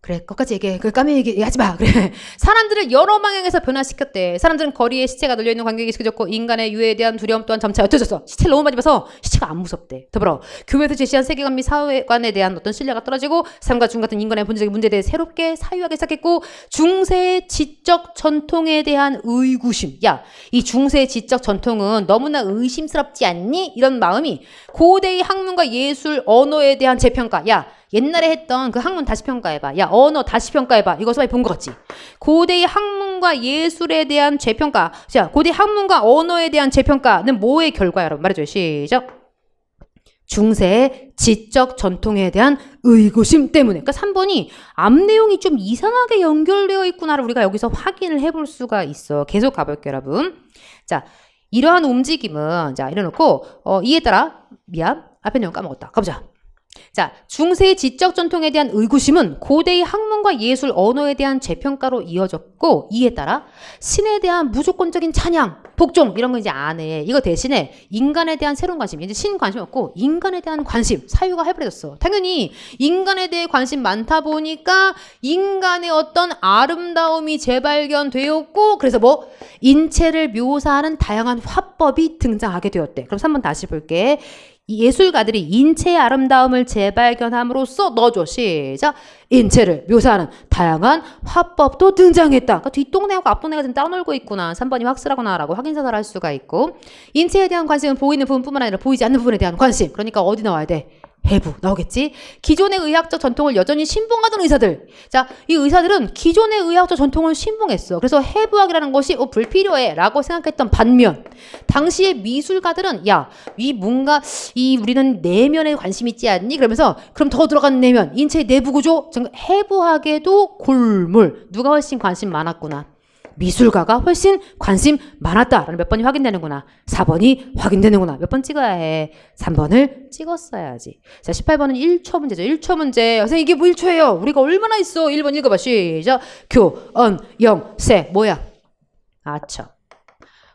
그래, 끝까지 얘기해. 그 까메 얘기하지 마. 그래. 사람들을 여러 방향에서 변화시켰대. 사람들은 거리에 시체가 널려있는 광경이 익숙해졌고 인간의 유해에 대한 두려움 또한 점차 옅어졌어. 시체를 너무 많이 봐서 시체가 안 무섭대. 더불어 교회에서 제시한 세계관 및 사회관에 대한 어떤 신뢰가 떨어지고 삶과 죽음 같은 인간의 본질적인 문제에 대해 새롭게 사유하기 시작했고 중세의 지적 전통에 대한 의구심. 야, 이 중세의 지적 전통은 너무나 의심스럽지 않니? 이런 마음이 고대의 학문과 예술, 언어에 대한 재평가. 야, 옛날에 했던 그 학문 다시 평가해봐. 야, 언어 다시 평가해봐. 이거 많이 본 것 같지? 고대의 학문과 예술에 대한 재평가. 자, 고대 학문과 언어에 대한 재평가는 뭐의 결과야? 여러분 말해줘요. 시작. 중세의 지적 전통에 대한 의구심 때문에. 그러니까 3번이 앞 내용이 좀 이상하게 연결되어 있구나를 우리가 여기서 확인을 해볼 수가 있어. 계속 가볼게요, 여러분. 자, 이러한 움직임은 자, 이래놓고 이에 따라 미안 앞에 내용 까먹었다. 가보자. 자, 중세의 지적 전통에 대한 의구심은 고대의 학문과 예술, 언어에 대한 재평가로 이어졌고 이에 따라 신에 대한 무조건적인 찬양, 복종 이런 거 이제 안 해. 이거 대신에 인간에 대한 새로운 관심, 이제 신 관심 없고 인간에 대한 관심, 사유가 해버려졌어. 당연히 인간에 대해 관심 많다 보니까 인간의 어떤 아름다움이 재발견되었고 그래서 뭐 인체를 묘사하는 다양한 화법이 등장하게 되었대. 그럼 3번 다시 볼게. 이 예술가들이 인체의 아름다움을 재발견함으로써 넣어줘. 시작. 인체를 묘사하는 다양한 화법도 등장했다. 그러니까 뒷동네하고 앞동네가 좀 따놀고 있구나. 3번이 확실하구나 라고 확인사살을 할 수가 있고 인체에 대한 관심은 보이는 부분뿐만 아니라 보이지 않는 부분에 대한 관심. 그러니까 어디 나와야 돼? 해부 나오겠지. 기존의 의학적 전통을 여전히 신봉하던 의사들. 자, 이 의사들은 기존의 의학적 전통을 신봉했어. 그래서 해부학이라는 것이 불필요해 라고 생각했던 반면 당시의 미술가들은 야, 이 뭔가 우리는 내면에 관심 있지 않니? 그러면서 그럼 더 들어간 내면, 인체의 내부 구조, 해부학에도 골몰. 누가 훨씬 관심 많았구나. 미술가가 훨씬 관심 많았다라는 몇 번이 확인되는구나. 4번이 확인되는구나. 몇 번 찍어야 해? 3번을 찍었어야지. 자, 18번은 1초 문제죠. 1초 문제. 선생님 이게 뭐 1초예요? 우리가 얼마나 있어? 1번 읽어봐. 시작. 교언 영세. 뭐야? 아첨.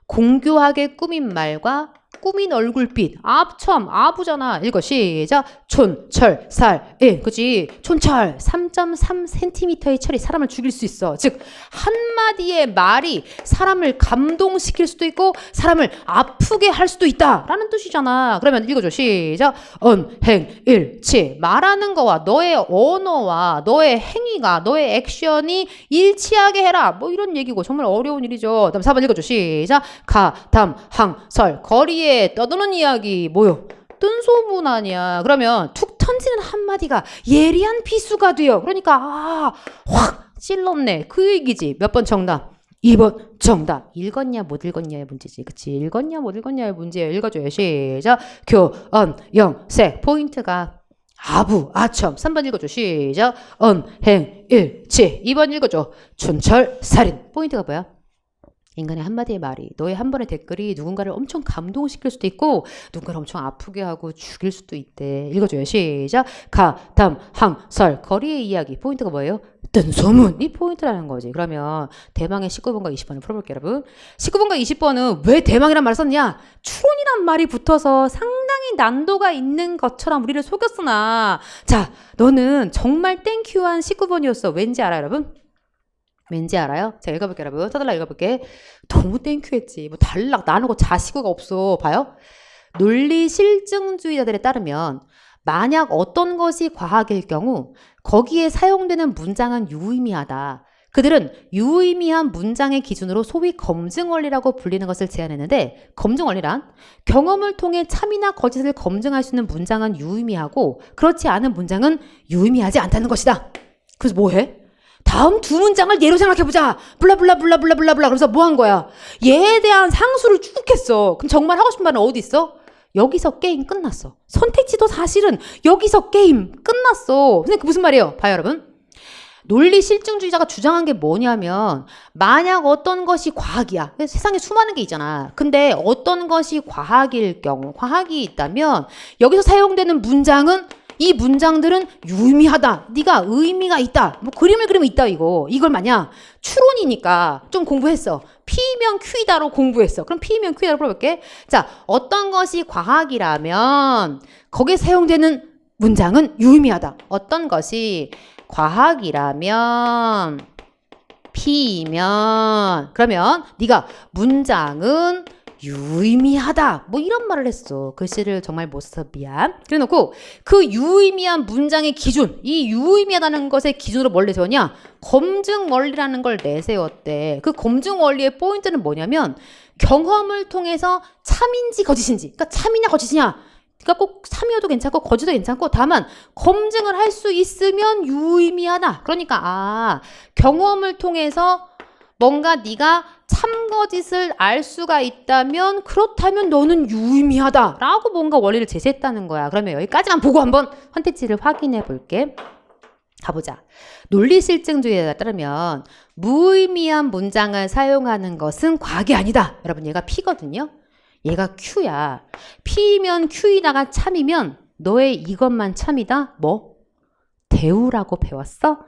공교하게 꾸민 말과 꾸민 얼굴빛. 아첨. 아부잖아. 읽어. 시작. 촌철 살. 그치? 촌철 3.3cm의 철이 사람을 죽일 수 있어. 즉 한마디의 말이 사람을 감동시킬 수도 있고 사람을 아프게 할 수도 있다 라는 뜻이잖아. 그러면 읽어줘. 시작. 언행일치. 말하는 거와 너의 언어와 너의 행위가 너의 액션이 일치하게 해라. 뭐 이런 얘기고 정말 어려운 일이죠. 다음 4번 읽어줘. 시작. 가, 담, 항, 설. 거리에 떠도는 이야기. 뭐요? 뜬소문 아니야. 그러면 툭 던지는 한마디가 예리한 비수가 돼요. 그러니까 확 찔렀네. 그 얘기지. 몇 번 정답? 2번 정답. 읽었냐 못 읽었냐의 문제지. 그치? 읽었냐 못 읽었냐의 문제예요. 읽어줘요. 시작. 교언 영세. 포인트가 아부 아첨. 3번 읽어줘. 시작. 언행일치. 2번 읽어줘. 촌철살인. 포인트가 뭐야? 인간의 한마디의 말이 너의 한 번의 댓글이 누군가를 엄청 감동시킬 수도 있고 누군가를 엄청 아프게 하고 죽일 수도 있대. 읽어줘요. 시작. 가, 담, 항, 설. 거리의 이야기. 포인트가 뭐예요? 뜬소문이 포인트라는 거지. 그러면 대망의 19번과 20번을 풀어볼게요. 여러분. 19번과 20번은 왜 대망이란 말을 썼냐? 추론이란 말이 붙어서 상당히 난도가 있는 것처럼 우리를 속였으나 자, 너는 정말 땡큐한 19번이었어. 왠지 알아요, 여러분? 왠지 알아요? 자, 읽어볼게요, 여러분. 써달라 읽어볼게. 너무 땡큐했지. 뭐 달락 나누고 자시구가 없어. 봐요. 논리 실증주의자들에 따르면 만약 어떤 것이 과학일 경우 거기에 사용되는 문장은 유의미하다. 그들은 유의미한 문장의 기준으로 소위 검증 원리라고 불리는 것을 제안했는데 검증 원리란 경험을 통해 참이나 거짓을 검증할 수 있는 문장은 유의미하고 그렇지 않은 문장은 유의미하지 않다는 것이다. 그래서 뭐 해? 다음 두 문장을 예로 생각해보자. 블라블라블라블라블라. 그래서 뭐 한 거야? 얘에 대한 상수를 쭉 했어. 그럼 정말 하고 싶은 말은 어디 있어? 여기서 게임 끝났어. 선택지도 사실은 여기서 게임 끝났어. 선생님 그 무슨 말이에요? 봐요 여러분. 논리 실증주의자가 주장한 게 뭐냐면 만약 어떤 것이 과학이야. 세상에 수많은 게 있잖아. 근데 어떤 것이 과학일 경우 과학이 있다면 여기서 사용되는 문장은 이 문장들은 유의미하다. 네가 의미가 있다. 뭐 그림을 그리면 있다 이거. 이걸 마냥 추론이니까 좀 공부했어. P면 Q이다로 공부했어. 그럼 P면 Q이다로 풀어볼게. 자, 어떤 것이 과학이라면 거기에 사용되는 문장은 유의미하다. 어떤 것이 과학이라면 P면 그러면 네가 문장은 유의미하다. 뭐 이런 말을 했어. 글씨를 정말 못 써서 미안. 그래놓고 그 유의미한 문장의 기준, 이 유의미하다는 것의 기준으로 뭘 내세웠냐? 검증 원리라는 걸 내세웠대. 그 검증 원리의 포인트는 뭐냐면 경험을 통해서 참인지 거짓인지. 그러니까 참이냐 거짓이냐. 그러니까 꼭 참이어도 괜찮고 거짓도 괜찮고 다만 검증을 할 수 있으면 유의미하다. 그러니까 경험을 통해서 뭔가 네가 참거짓을 알 수가 있다면 그렇다면 너는 유의미하다 라고 뭔가 원리를 제시했다는 거야. 그러면 여기까지만 보고 한번 선택지를 확인해 볼게. 가보자. 논리실증주의에 따르면 무의미한 문장을 사용하는 것은 과학이 아니다. 여러분 얘가 P거든요. 얘가 Q야. P면 Q이다가 참이면 너의 이것만 참이다? 뭐? 대우라고 배웠어?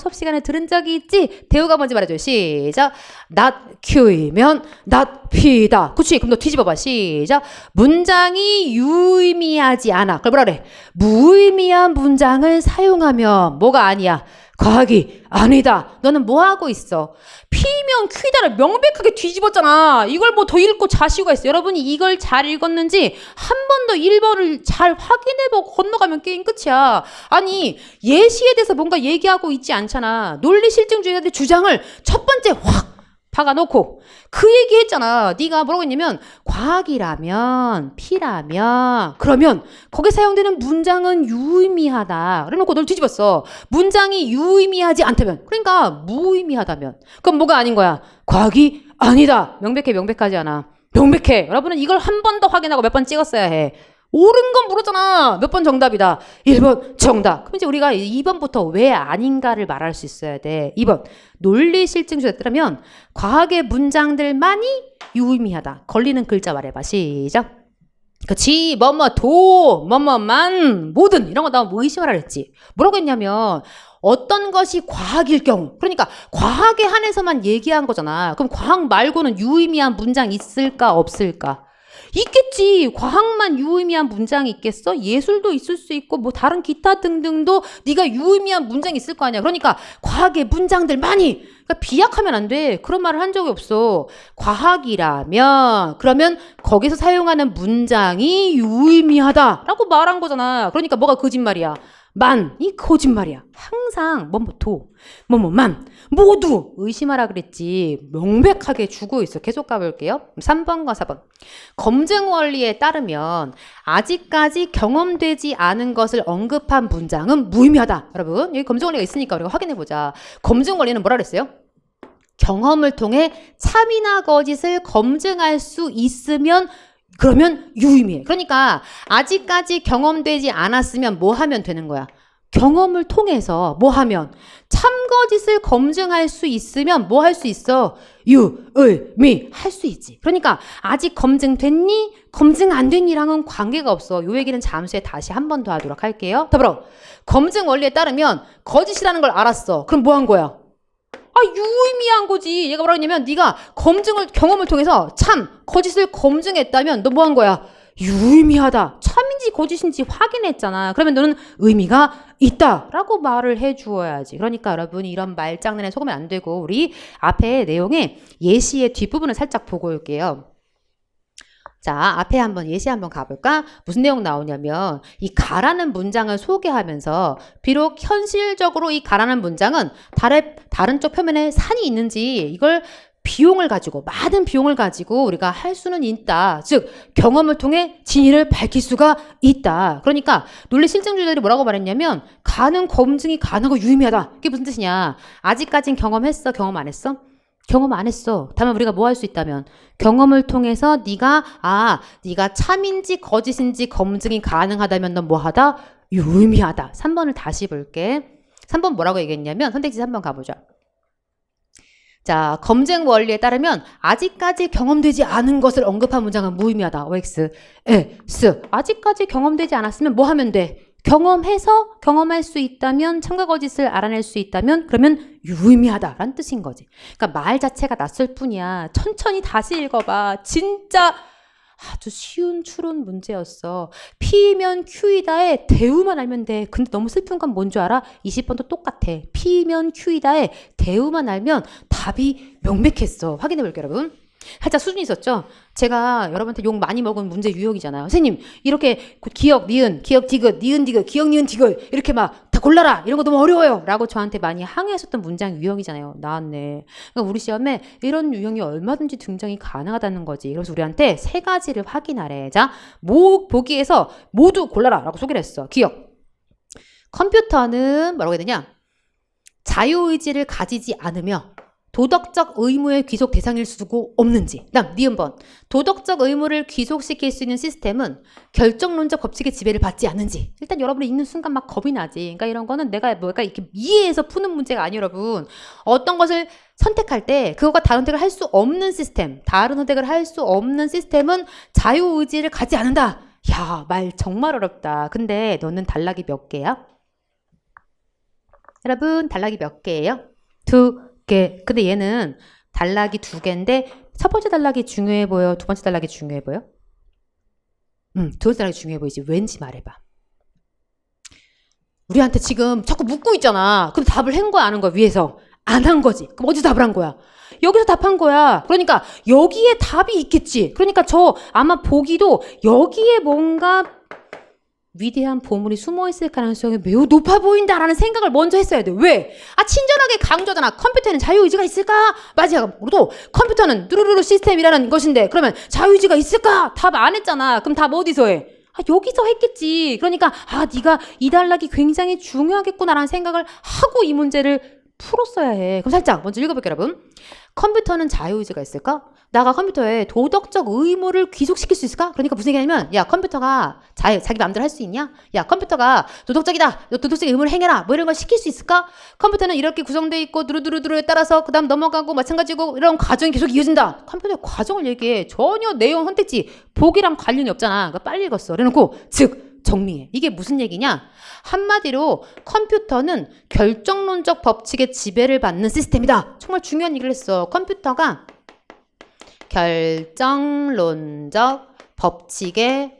수업 시간에 들은 적이 있지? 대우가 뭔지 말해줘. 시작. not Q이면 not P다. 그치? 그럼 너 뒤집어봐. 시작. 문장이 유의미하지 않아. 그걸 뭐라 그래? 무의미한 문장을 사용하면 뭐가 아니야? 과학이 아니다. 너는 뭐 하고 있어? P면 Q다를 명백하게 뒤집었잖아. 이걸 뭐 더 읽고 자시고가 있어. 여러분이 이걸 잘 읽었는지 한 번 더 1번을 잘 확인해보고 건너가면 게임 끝이야. 아니 예시에 대해서 뭔가 얘기하고 있지 않잖아. 논리실증주의자들의 주장을 첫 번째 확 박아놓고 그 얘기했잖아. 네가 뭐라고 했냐면 과학이라면 P라면 그러면 거기에 사용되는 문장은 유의미하다. 그래놓고 널 뒤집었어. 문장이 유의미하지 않다면 그러니까 무의미하다면 그럼 뭐가 아닌 거야? 과학이 아니다. 명백해 명백하지 않아. 명백해. 여러분은 이걸 한 번 더 확인하고 몇 번 찍었어야 해. 옳은 건 물었잖아. 몇 번 정답이다. 1번 정답. 그럼 이제 우리가 2번부터 왜 아닌가를 말할 수 있어야 돼. 2번 논리실증주의자라면 과학의 문장들만이 유의미하다. 걸리는 글자 말해봐. 시작. 그치 뭐뭐도 뭐뭐만 모든 이런 거 나 뭐 의심하라 그랬지. 뭐라고 했냐면 어떤 것이 과학일 경우 그러니까 과학에 한해서만 얘기한 거잖아. 그럼 과학 말고는 유의미한 문장 있을까 없을까? 있겠지. 과학만 유의미한 문장이 있겠어? 예술도 있을 수 있고 뭐 다른 기타 등등도 네가 유의미한 문장이 있을 거 아니야. 그러니까 과학의 문장들 많이 그러니까 비약하면 안 돼. 그런 말을 한 적이 없어. 과학이라면 그러면 거기서 사용하는 문장이 유의미하다라고 말한 거잖아. 그러니까 뭐가 거짓말이야? 만이 거짓말이야. 항상 뭐뭐도 뭐뭐만 모두 의심하라 그랬지. 명백하게 주고 있어. 계속 가볼게요. 3번과 4번. 검증 원리에 따르면 아직까지 경험되지 않은 것을 언급한 문장은 무의미하다. 여러분 여기 검증 원리가 있으니까 우리가 확인해보자. 검증 원리는 뭐라 그랬어요? 경험을 통해 참이나 거짓을 검증할 수 있으면 그러면 유의미해. 그러니까 아직까지 경험되지 않았으면 뭐 하면 되는 거야? 경험을 통해서 뭐 하면? 참거짓을 검증할 수 있으면 뭐 할 수 있어? 유의미 할 수 있지. 그러니까 아직 검증됐니? 검증 안 됐니랑은 관계가 없어. 요 얘기는 잠시 후에 다시 한 번 더 하도록 할게요. 더불어 검증 원리에 따르면 거짓이라는 걸 알았어. 그럼 뭐 한 거야? 유의미한 거지. 얘가 뭐라고 했냐면 네가 경험을 통해서 참 거짓을 검증했다면 너 뭐 한 거야? 유의미하다. 참인지 거짓인지 확인했잖아. 그러면 너는 의미가 있다라고 말을 해주어야지. 그러니까 여러분이 이런 말장난에 속으면 안 되고 우리 앞에 내용의 예시의 뒷부분을 살짝 보고 올게요. 자, 앞에 한번 예시 한번 가볼까? 무슨 내용 나오냐면 이 가라는 문장을 소개하면서 비록 현실적으로 이 가라는 문장은 다른 쪽 표면에 산이 있는지 이걸 비용을 가지고 많은 비용을 가지고 우리가 할 수는 있다. 즉 경험을 통해 진위를 밝힐 수가 있다. 그러니까 논리실증주의자들이 뭐라고 말했냐면 가능 검증이 가능하고 유의미하다. 이게 무슨 뜻이냐? 아직까진 경험했어? 경험 안 했어? 경험 안 했어. 다만 우리가 뭐 할 수 있다면 경험을 통해서 네가 참인지 거짓인지 검증이 가능하다면 넌 뭐 하다? 유의미하다. 3번을 다시 볼게. 3번 뭐라고 얘기했냐면 선택지 3번 가보자. 자, 검증 원리에 따르면 아직까지 경험되지 않은 것을 언급한 문장은 무의미하다. OX, S. 아직까지 경험되지 않았으면 뭐 하면 돼? 경험해서 경험할 수 있다면 참과 거짓을 알아낼 수 있다면 그러면 유의미하다라는 뜻인 거지. 그러니까 말 자체가 낯설 뿐이야. 천천히 다시 읽어봐. 진짜 아주 쉬운 추론 문제였어. P면 Q이다에 대우만 알면 돼. 근데 너무 슬픈 건 뭔 줄 알아? 20번도 똑같아. P면 Q이다에 대우만 알면 답이 명백했어. 확인해 볼게요, 여러분. 살짝 수준이 있었죠? 제가 여러분한테 욕 많이 먹은 문제 유형이잖아요. 선생님 이렇게 기억, 니은, 기억, 디귿, 니은, 디귿, 기억, 니은, 디귿 이렇게 막 다 골라라 이런 거 너무 어려워요 라고 저한테 많이 항의하셨던 문장 유형이잖아요. 나왔네. 그러니까 우리 시험에 이런 유형이 얼마든지 등장이 가능하다는 거지. 그래서 우리한테 세 가지를 확인하래. 자, 보기에서 모두 골라라 라고 소개를 했어. 기억. 컴퓨터는 뭐라고 해야 되냐? 자유의지를 가지지 않으며 도덕적 의무의 귀속 대상일 수고 없는지. 다음 니은번. 도덕적 의무를 귀속시킬 수 있는 시스템은 결정론적 법칙의 지배를 받지 않는지. 일단 여러분이 읽는 순간 막 겁이 나지. 그러니까 이런 거는 내가 뭐가 이렇게 이해해서 푸는 문제가 아니에요, 여러분. 어떤 것을 선택할 때 그것과 다른 선택을 할 수 없는 시스템, 다른 선택을 할 수 없는 시스템은 자유의지를 가지 않는다. 야, 말 정말 어렵다. 근데 너는 단락이 몇 개야? 여러분, 단락이 몇 개예요? 2개. 근데 얘는 단락이 2개인데 첫 번째 단락이 중요해 보여? 두 번째 단락이 중요해 보여? 두 번째 단락이 중요해 보이지. 왠지 말해봐. 우리한테 지금 자꾸 묻고 있잖아. 그럼 답을 한 거야, 안 한 거야, 위에서? 안 한 거지. 그럼 어디서 답을 한 거야? 여기서 답한 거야. 그러니까 여기에 답이 있겠지. 그러니까 저 아마 보기도 여기에 뭔가 위대한 보물이 숨어있을 가능성이 매우 높아 보인다라는 생각을 먼저 했어야 돼. 왜? 친절하게 강조하잖아. 컴퓨터에는 자유의지가 있을까? 마지막으로도 컴퓨터는 누르르르 시스템이라는 것인데 그러면 자유의지가 있을까? 답 안 했잖아. 그럼 답 어디서 해? 여기서 했겠지. 그러니까 네가 이 단락이 굉장히 중요하겠구나라는 생각을 하고 이 문제를 풀었어야 해. 그럼 살짝 먼저 읽어볼게요, 여러분. 컴퓨터는 자유의지가 있을까? 나가 컴퓨터에 도덕적 의무를 귀속시킬 수 있을까? 그러니까 무슨 얘기냐면 야, 컴퓨터가 자기 마음대로 할 수 있냐? 야, 컴퓨터가 도덕적이다. 너 도덕적 의무를 행해라. 뭐 이런 걸 시킬 수 있을까? 컴퓨터는 이렇게 구성되어 있고 두루두루두루에 따라서 그 다음 넘어가고 마찬가지고 이런 과정이 계속 이어진다. 컴퓨터의 과정을 얘기해. 전혀 내용 선택지 보기랑 관련이 없잖아. 그러니까 빨리 읽었어. 그래놓고 즉 정리해. 이게 무슨 얘기냐? 한마디로 컴퓨터는 결정론적 법칙의 지배를 받는 시스템이다. 정말 중요한 얘기를 했어. 컴퓨터가 결정론적 법칙의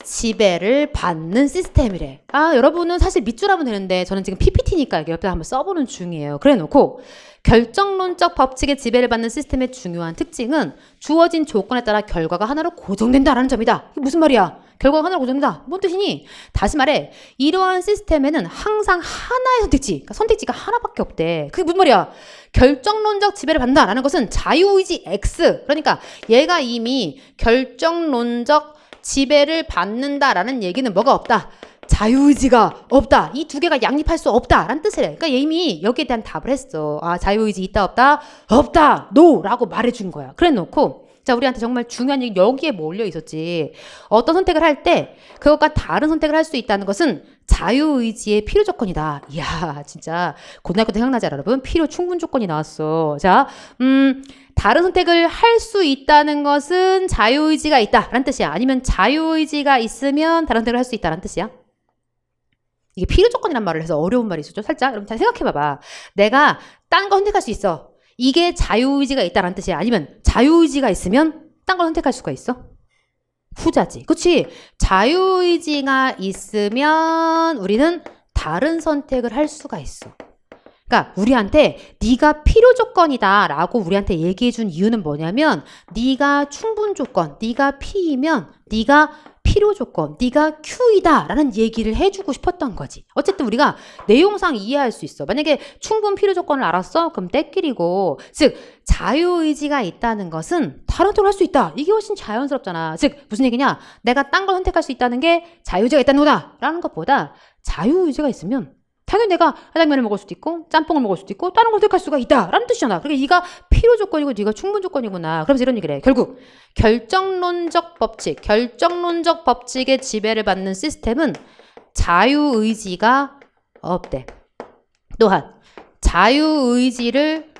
지배를 받는 시스템이래. 여러분은 사실 밑줄 하면 되는데 저는 지금 PPT니까 여기 옆에 한번 써보는 중이에요. 그래 놓고 결정론적 법칙의 지배를 받는 시스템의 중요한 특징은 주어진 조건에 따라 결과가 하나로 고정된다라는 점이다. 이게 무슨 말이야? 결과가 하나로 고정된다. 뭔 뜻이니? 다시 말해 이러한 시스템에는 항상 하나의 선택지, 그러니까 선택지가 하나밖에 없대. 그게 무슨 말이야? 결정론적 지배를 받는다라는 것은 자유의지 X. 그러니까 얘가 이미 결정론적 지배를 받는다라는 얘기는 뭐가 없다? 자유의지가 없다. 이 두 개가 양립할 수 없다라는 뜻이래. 그러니까 이미 여기에 대한 답을 했어. 자유의지 있다 없다? 없다. NO! 라고 말해준 거야. 그래 놓고 자, 우리한테 정말 중요한 얘기 여기에 몰려 있었지. 어떤 선택을 할 때 그것과 다른 선택을 할 수 있다는 것은 자유의지의 필요 조건이다. 이야, 진짜 고등학교 때 생각나지 않아, 여러분? 필요 충분 조건이 나왔어. 자, 다른 선택을 할 수 있다는 것은 자유의지가 있다 라는 뜻이야. 아니면 자유의지가 있으면 다른 선택을 할 수 있다 라는 뜻이야. 이게 필요 조건이란 말을 해서 어려운 말이 있었죠. 살짝 여러분 잘 생각해봐봐. 내가 딴 거 선택할 수 있어. 이게 자유의지가 있다라는 뜻이야. 아니면 자유의지가 있으면 딴 걸 선택할 수가 있어? 후자지. 그치? 자유의지가 있으면 우리는 다른 선택을 할 수가 있어. 그러니까 우리한테 네가 필요 조건이다 라고 우리한테 얘기해 준 이유는 뭐냐면 네가 충분 조건, 네가 P이면 네가 필요 조건, 네가 Q이다 라는 얘기를 해주고 싶었던 거지. 어쨌든 우리가 내용상 이해할 수 있어. 만약에 충분 필요 조건을 알았어? 그럼 때끼리고. 즉 자유의지가 있다는 것은 다른 선택을 할 수 있다. 이게 훨씬 자연스럽잖아. 즉 무슨 얘기냐? 내가 딴 걸 선택할 수 있다는 게 자유의지가 있다는 거다 라는 것보다 자유의지가 있으면 당연히 내가 짜장면을 먹을 수도 있고 짬뽕을 먹을 수도 있고 다른 걸 선택할 수가 있다 라는 뜻이잖아. 그러니까 네가 필요 조건이고 네가 충분 조건이구나. 그러면서 이런 얘기를 해. 결국 결정론적 법칙, 결정론적 법칙의 지배를 받는 시스템은 자유의지가 없대. 또한 자유의지를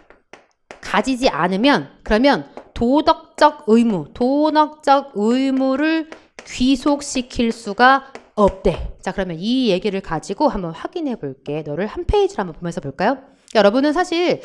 가지지 않으면 그러면 도덕적 의무를 귀속시킬 수가 없대. 자, 그러면 이 얘기를 가지고 한번 확인해 볼게. 너를 한 페이지를 한번 보면서 볼까요? 여러분은 사실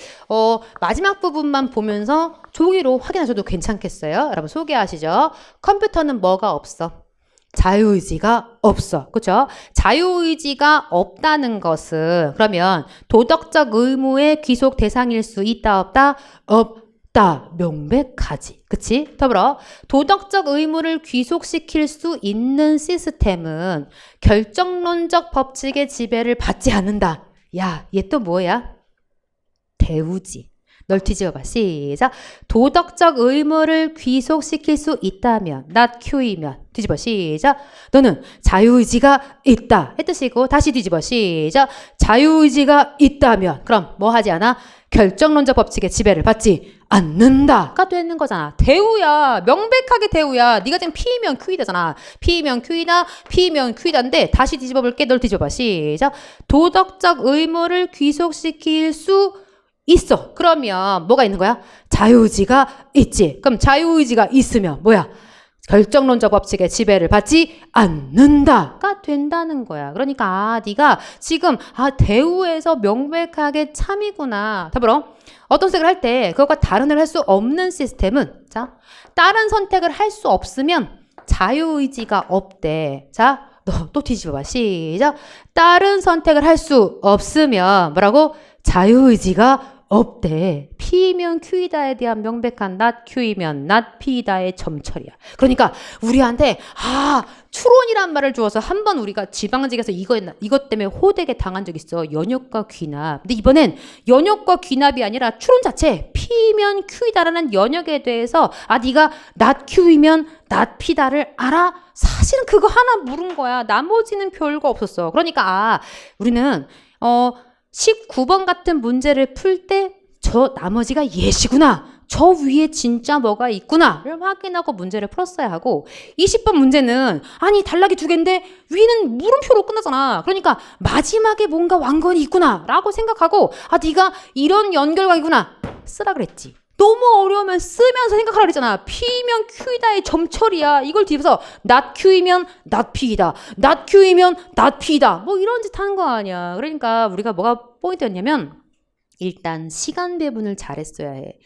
마지막 부분만 보면서 종이로 확인하셔도 괜찮겠어요? 여러분 소개하시죠. 컴퓨터는 뭐가 없어? 자유의지가 없어. 그렇죠? 자유의지가 없다는 것은 그러면 도덕적 의무의 귀속 대상일 수 있다 없다? 없다. 명백하지. 그치? 더불어 도덕적 의무를 귀속시킬 수 있는 시스템은 결정론적 법칙의 지배를 받지 않는다. 야, 얘 또 뭐야? 대우지. 널 뒤집어봐. 시작. 도덕적 의무를 귀속시킬 수 있다면 not Q이면 뒤집어. 시작. 너는 자유의지가 있다. 했듯이고 다시 뒤집어. 시작. 자유의지가 있다면 그럼 뭐 하지 않아? 결정론적 법칙의 지배를 받지 않는다가 되는 거잖아. 대우야. 명백하게 대우야. 네가 지금 P면 Q이다잖아. P면 Q이다. P면 Q이다인데 다시 뒤집어 볼게. 널 뒤집어봐. 시작. 도덕적 의무를 귀속시킬 수 있어. 그러면 뭐가 있는 거야? 자유의지가 있지. 그럼 자유의지가 있으면 뭐야? 결정론적 법칙에 지배를 받지 않는다가 된다는 거야. 그러니까 네가 지금 대우에서 명백하게 참이구나. 답으로 어떤 선택을 할 때 그것과 다른 걸 할 수 없는 시스템은 자, 다른 선택을 할 수 없으면 자유의지가 없대. 자, 너 또 뒤집어봐. 시작. 다른 선택을 할 수 없으면 뭐라고? 자유의지가 없대. P이면 Q이다에 대한 명백한 not Q이면 not P이다의 점처리야. 그러니까 우리한테 추론이란 말을 주어서 한번 우리가 지방직에서 이것 때문에 호되게 당한 적 있어. 연역과 귀납. 근데 이번엔 연역과 귀납이 아니라 추론 자체 P면 Q이다라는 연역에 대해서 네가 not Q이면 not P다를 알아? 사실은 그거 하나 물은 거야. 나머지는 별거 없었어. 그러니까 우리는 19번 같은 문제를 풀 때 저 나머지가 예시구나. 저 위에 진짜 뭐가 있구나를 확인하고 문제를 풀었어야 하고 20번 문제는 단락이 2개인데 위는 물음표로 끝나잖아. 그러니까 마지막에 뭔가 왕건이 있구나 라고 생각하고 네가 이런 연결각이구나 쓰라 그랬지. 너무 어려우면 쓰면서 생각하라 그랬잖아. P면 Q이다의 점처리야. 이걸 뒤집어서 not Q이면 not P이다. not Q이면 not P이다. 뭐 이런 짓 하는 거 아니야. 그러니까 우리가 뭐가 포인트였냐면 일단 시간 배분을 잘했어야 해.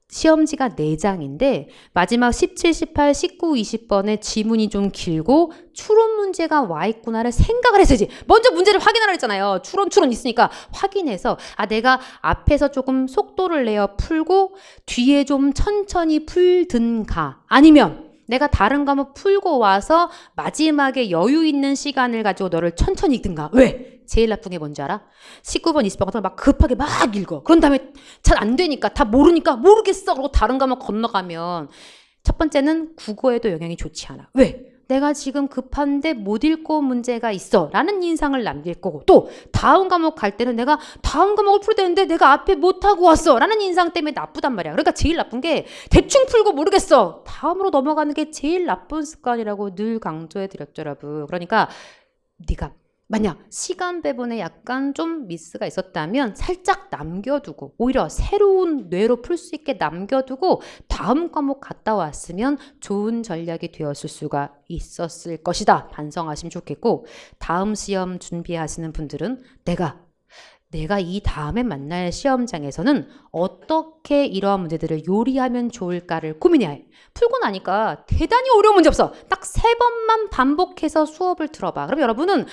시험지가 4장인데 마지막 17, 18, 19, 20번에 지문이 좀 길고 추론 문제가 와 있구나를 생각을 했어야지. 먼저 문제를 확인하라 했잖아요. 추론 있으니까 확인해서 내가 앞에서 조금 속도를 내어 풀고 뒤에 좀 천천히 풀든가 아니면 내가 다른 과목 풀고 와서 마지막에 여유 있는 시간을 가지고 너를 천천히 읽든가. 왜? 제일 나쁜 게 뭔지 알아? 19번, 20번 같은 거 막 급하게 막 읽어. 그런 다음에 잘 안 되니까 다 모르니까 모르겠어. 그러고 다른 과목 건너가면 첫 번째는 국어에도 영향이 좋지 않아. 왜? 내가 지금 급한데 못 읽고 문제가 있어 라는 인상을 남길 거고 또 다음 과목 갈 때는 내가 다음 과목을 풀어야 되는데 내가 앞에 못하고 왔어 라는 인상 때문에 나쁘단 말이야. 그러니까 제일 나쁜 게 대충 풀고 모르겠어 다음으로 넘어가는 게 제일 나쁜 습관이라고 늘 강조해 드렸죠 여러분. 그러니까 네가 만약 시간 배분에 약간 좀 미스가 있었다면 살짝 남겨두고 오히려 새로운 뇌로 풀 수 있게 남겨두고 다음 과목 갔다 왔으면 좋은 전략이 되었을 수가 있었을 것이다. 반성하시면 좋겠고 다음 시험 준비하시는 분들은 내가 이 다음에 만날 시험장에서는 어떻게 이러한 문제들을 요리하면 좋을까를 고민해야 해. 풀고 나니까 대단히 어려운 문제 없어. 딱 3번만 반복해서 수업을 들어봐. 그럼 여러분은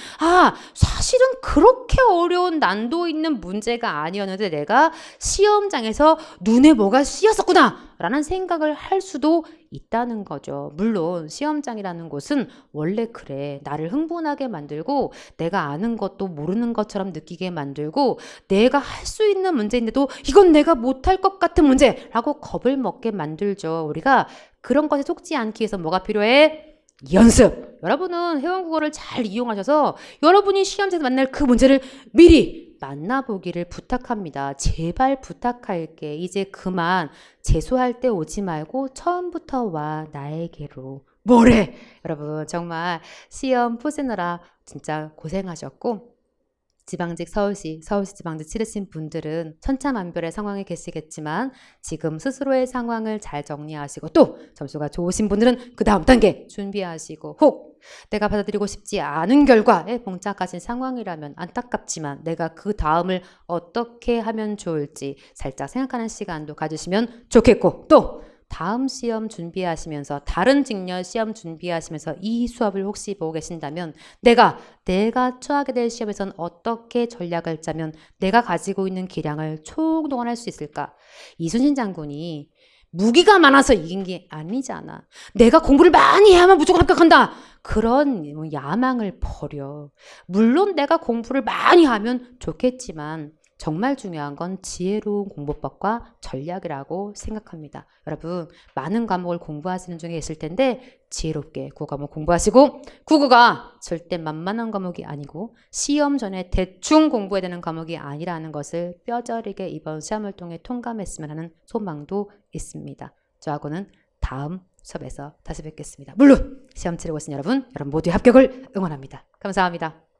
사실은 그렇게 어려운 난도 있는 문제가 아니었는데 내가 시험장에서 눈에 뭐가 씌었었구나 라는 생각을 할 수도 있다는 거죠. 물론 시험장이라는 곳은 원래 그래. 나를 흥분하게 만들고 내가 아는 것도 모르는 것처럼 느끼게 만들고 내가 할 수 있는 문제인데도 이건 내가 못할 것 같은 문제라고 겁을 먹게 만들죠. 우리가 그런 것에 속지 않기 위해서 뭐가 필요해? 연습! 여러분은 회원국어를 잘 이용하셔서 여러분이 시험장에서 만날 그 문제를 미리 만나보기를 부탁합니다. 제발 부탁할게. 이제 그만 재수할 때 오지 말고 처음부터 와 나에게로. 뭐래? 여러분 정말 시험 푸시느라 진짜 고생하셨고 지방직 서울시 지방직 치르신 분들은 천차만별의 상황에 계시겠지만 지금 스스로의 상황을 잘 정리하시고 또 점수가 좋으신 분들은 그 다음 단계 준비하시고 혹 내가 받아들이고 싶지 않은 결과에 봉착하신 상황이라면 안타깝지만 내가 그 다음을 어떻게 하면 좋을지 살짝 생각하는 시간도 가지시면 좋겠고 또 다음 시험 준비하시면서 다른 직렬 시험 준비하시면서 이 수업을 혹시 보고 계신다면 내가 처하게 될 시험에선 어떻게 전략을 짜면 내가 가지고 있는 기량을 총동원할 수 있을까? 이순신 장군이 무기가 많아서 이긴 게 아니잖아. 내가 공부를 많이 해야만 무조건 합격한다. 그런 야망을 버려. 물론 내가 공부를 많이 하면 좋겠지만 정말 중요한 건 지혜로운 공부법과 전략이라고 생각합니다. 여러분 많은 과목을 공부하시는 중에 있을 텐데 지혜롭게 국어 과목 공부하시고 국어가 절대 만만한 과목이 아니고 시험 전에 대충 공부해야 되는 과목이 아니라는 것을 뼈저리게 이번 시험을 통해 통감했으면 하는 소망도 있습니다. 저하고는 다음 수업에서 다시 뵙겠습니다. 물론 시험 치르고 계신 여러분 모두의 합격을 응원합니다. 감사합니다.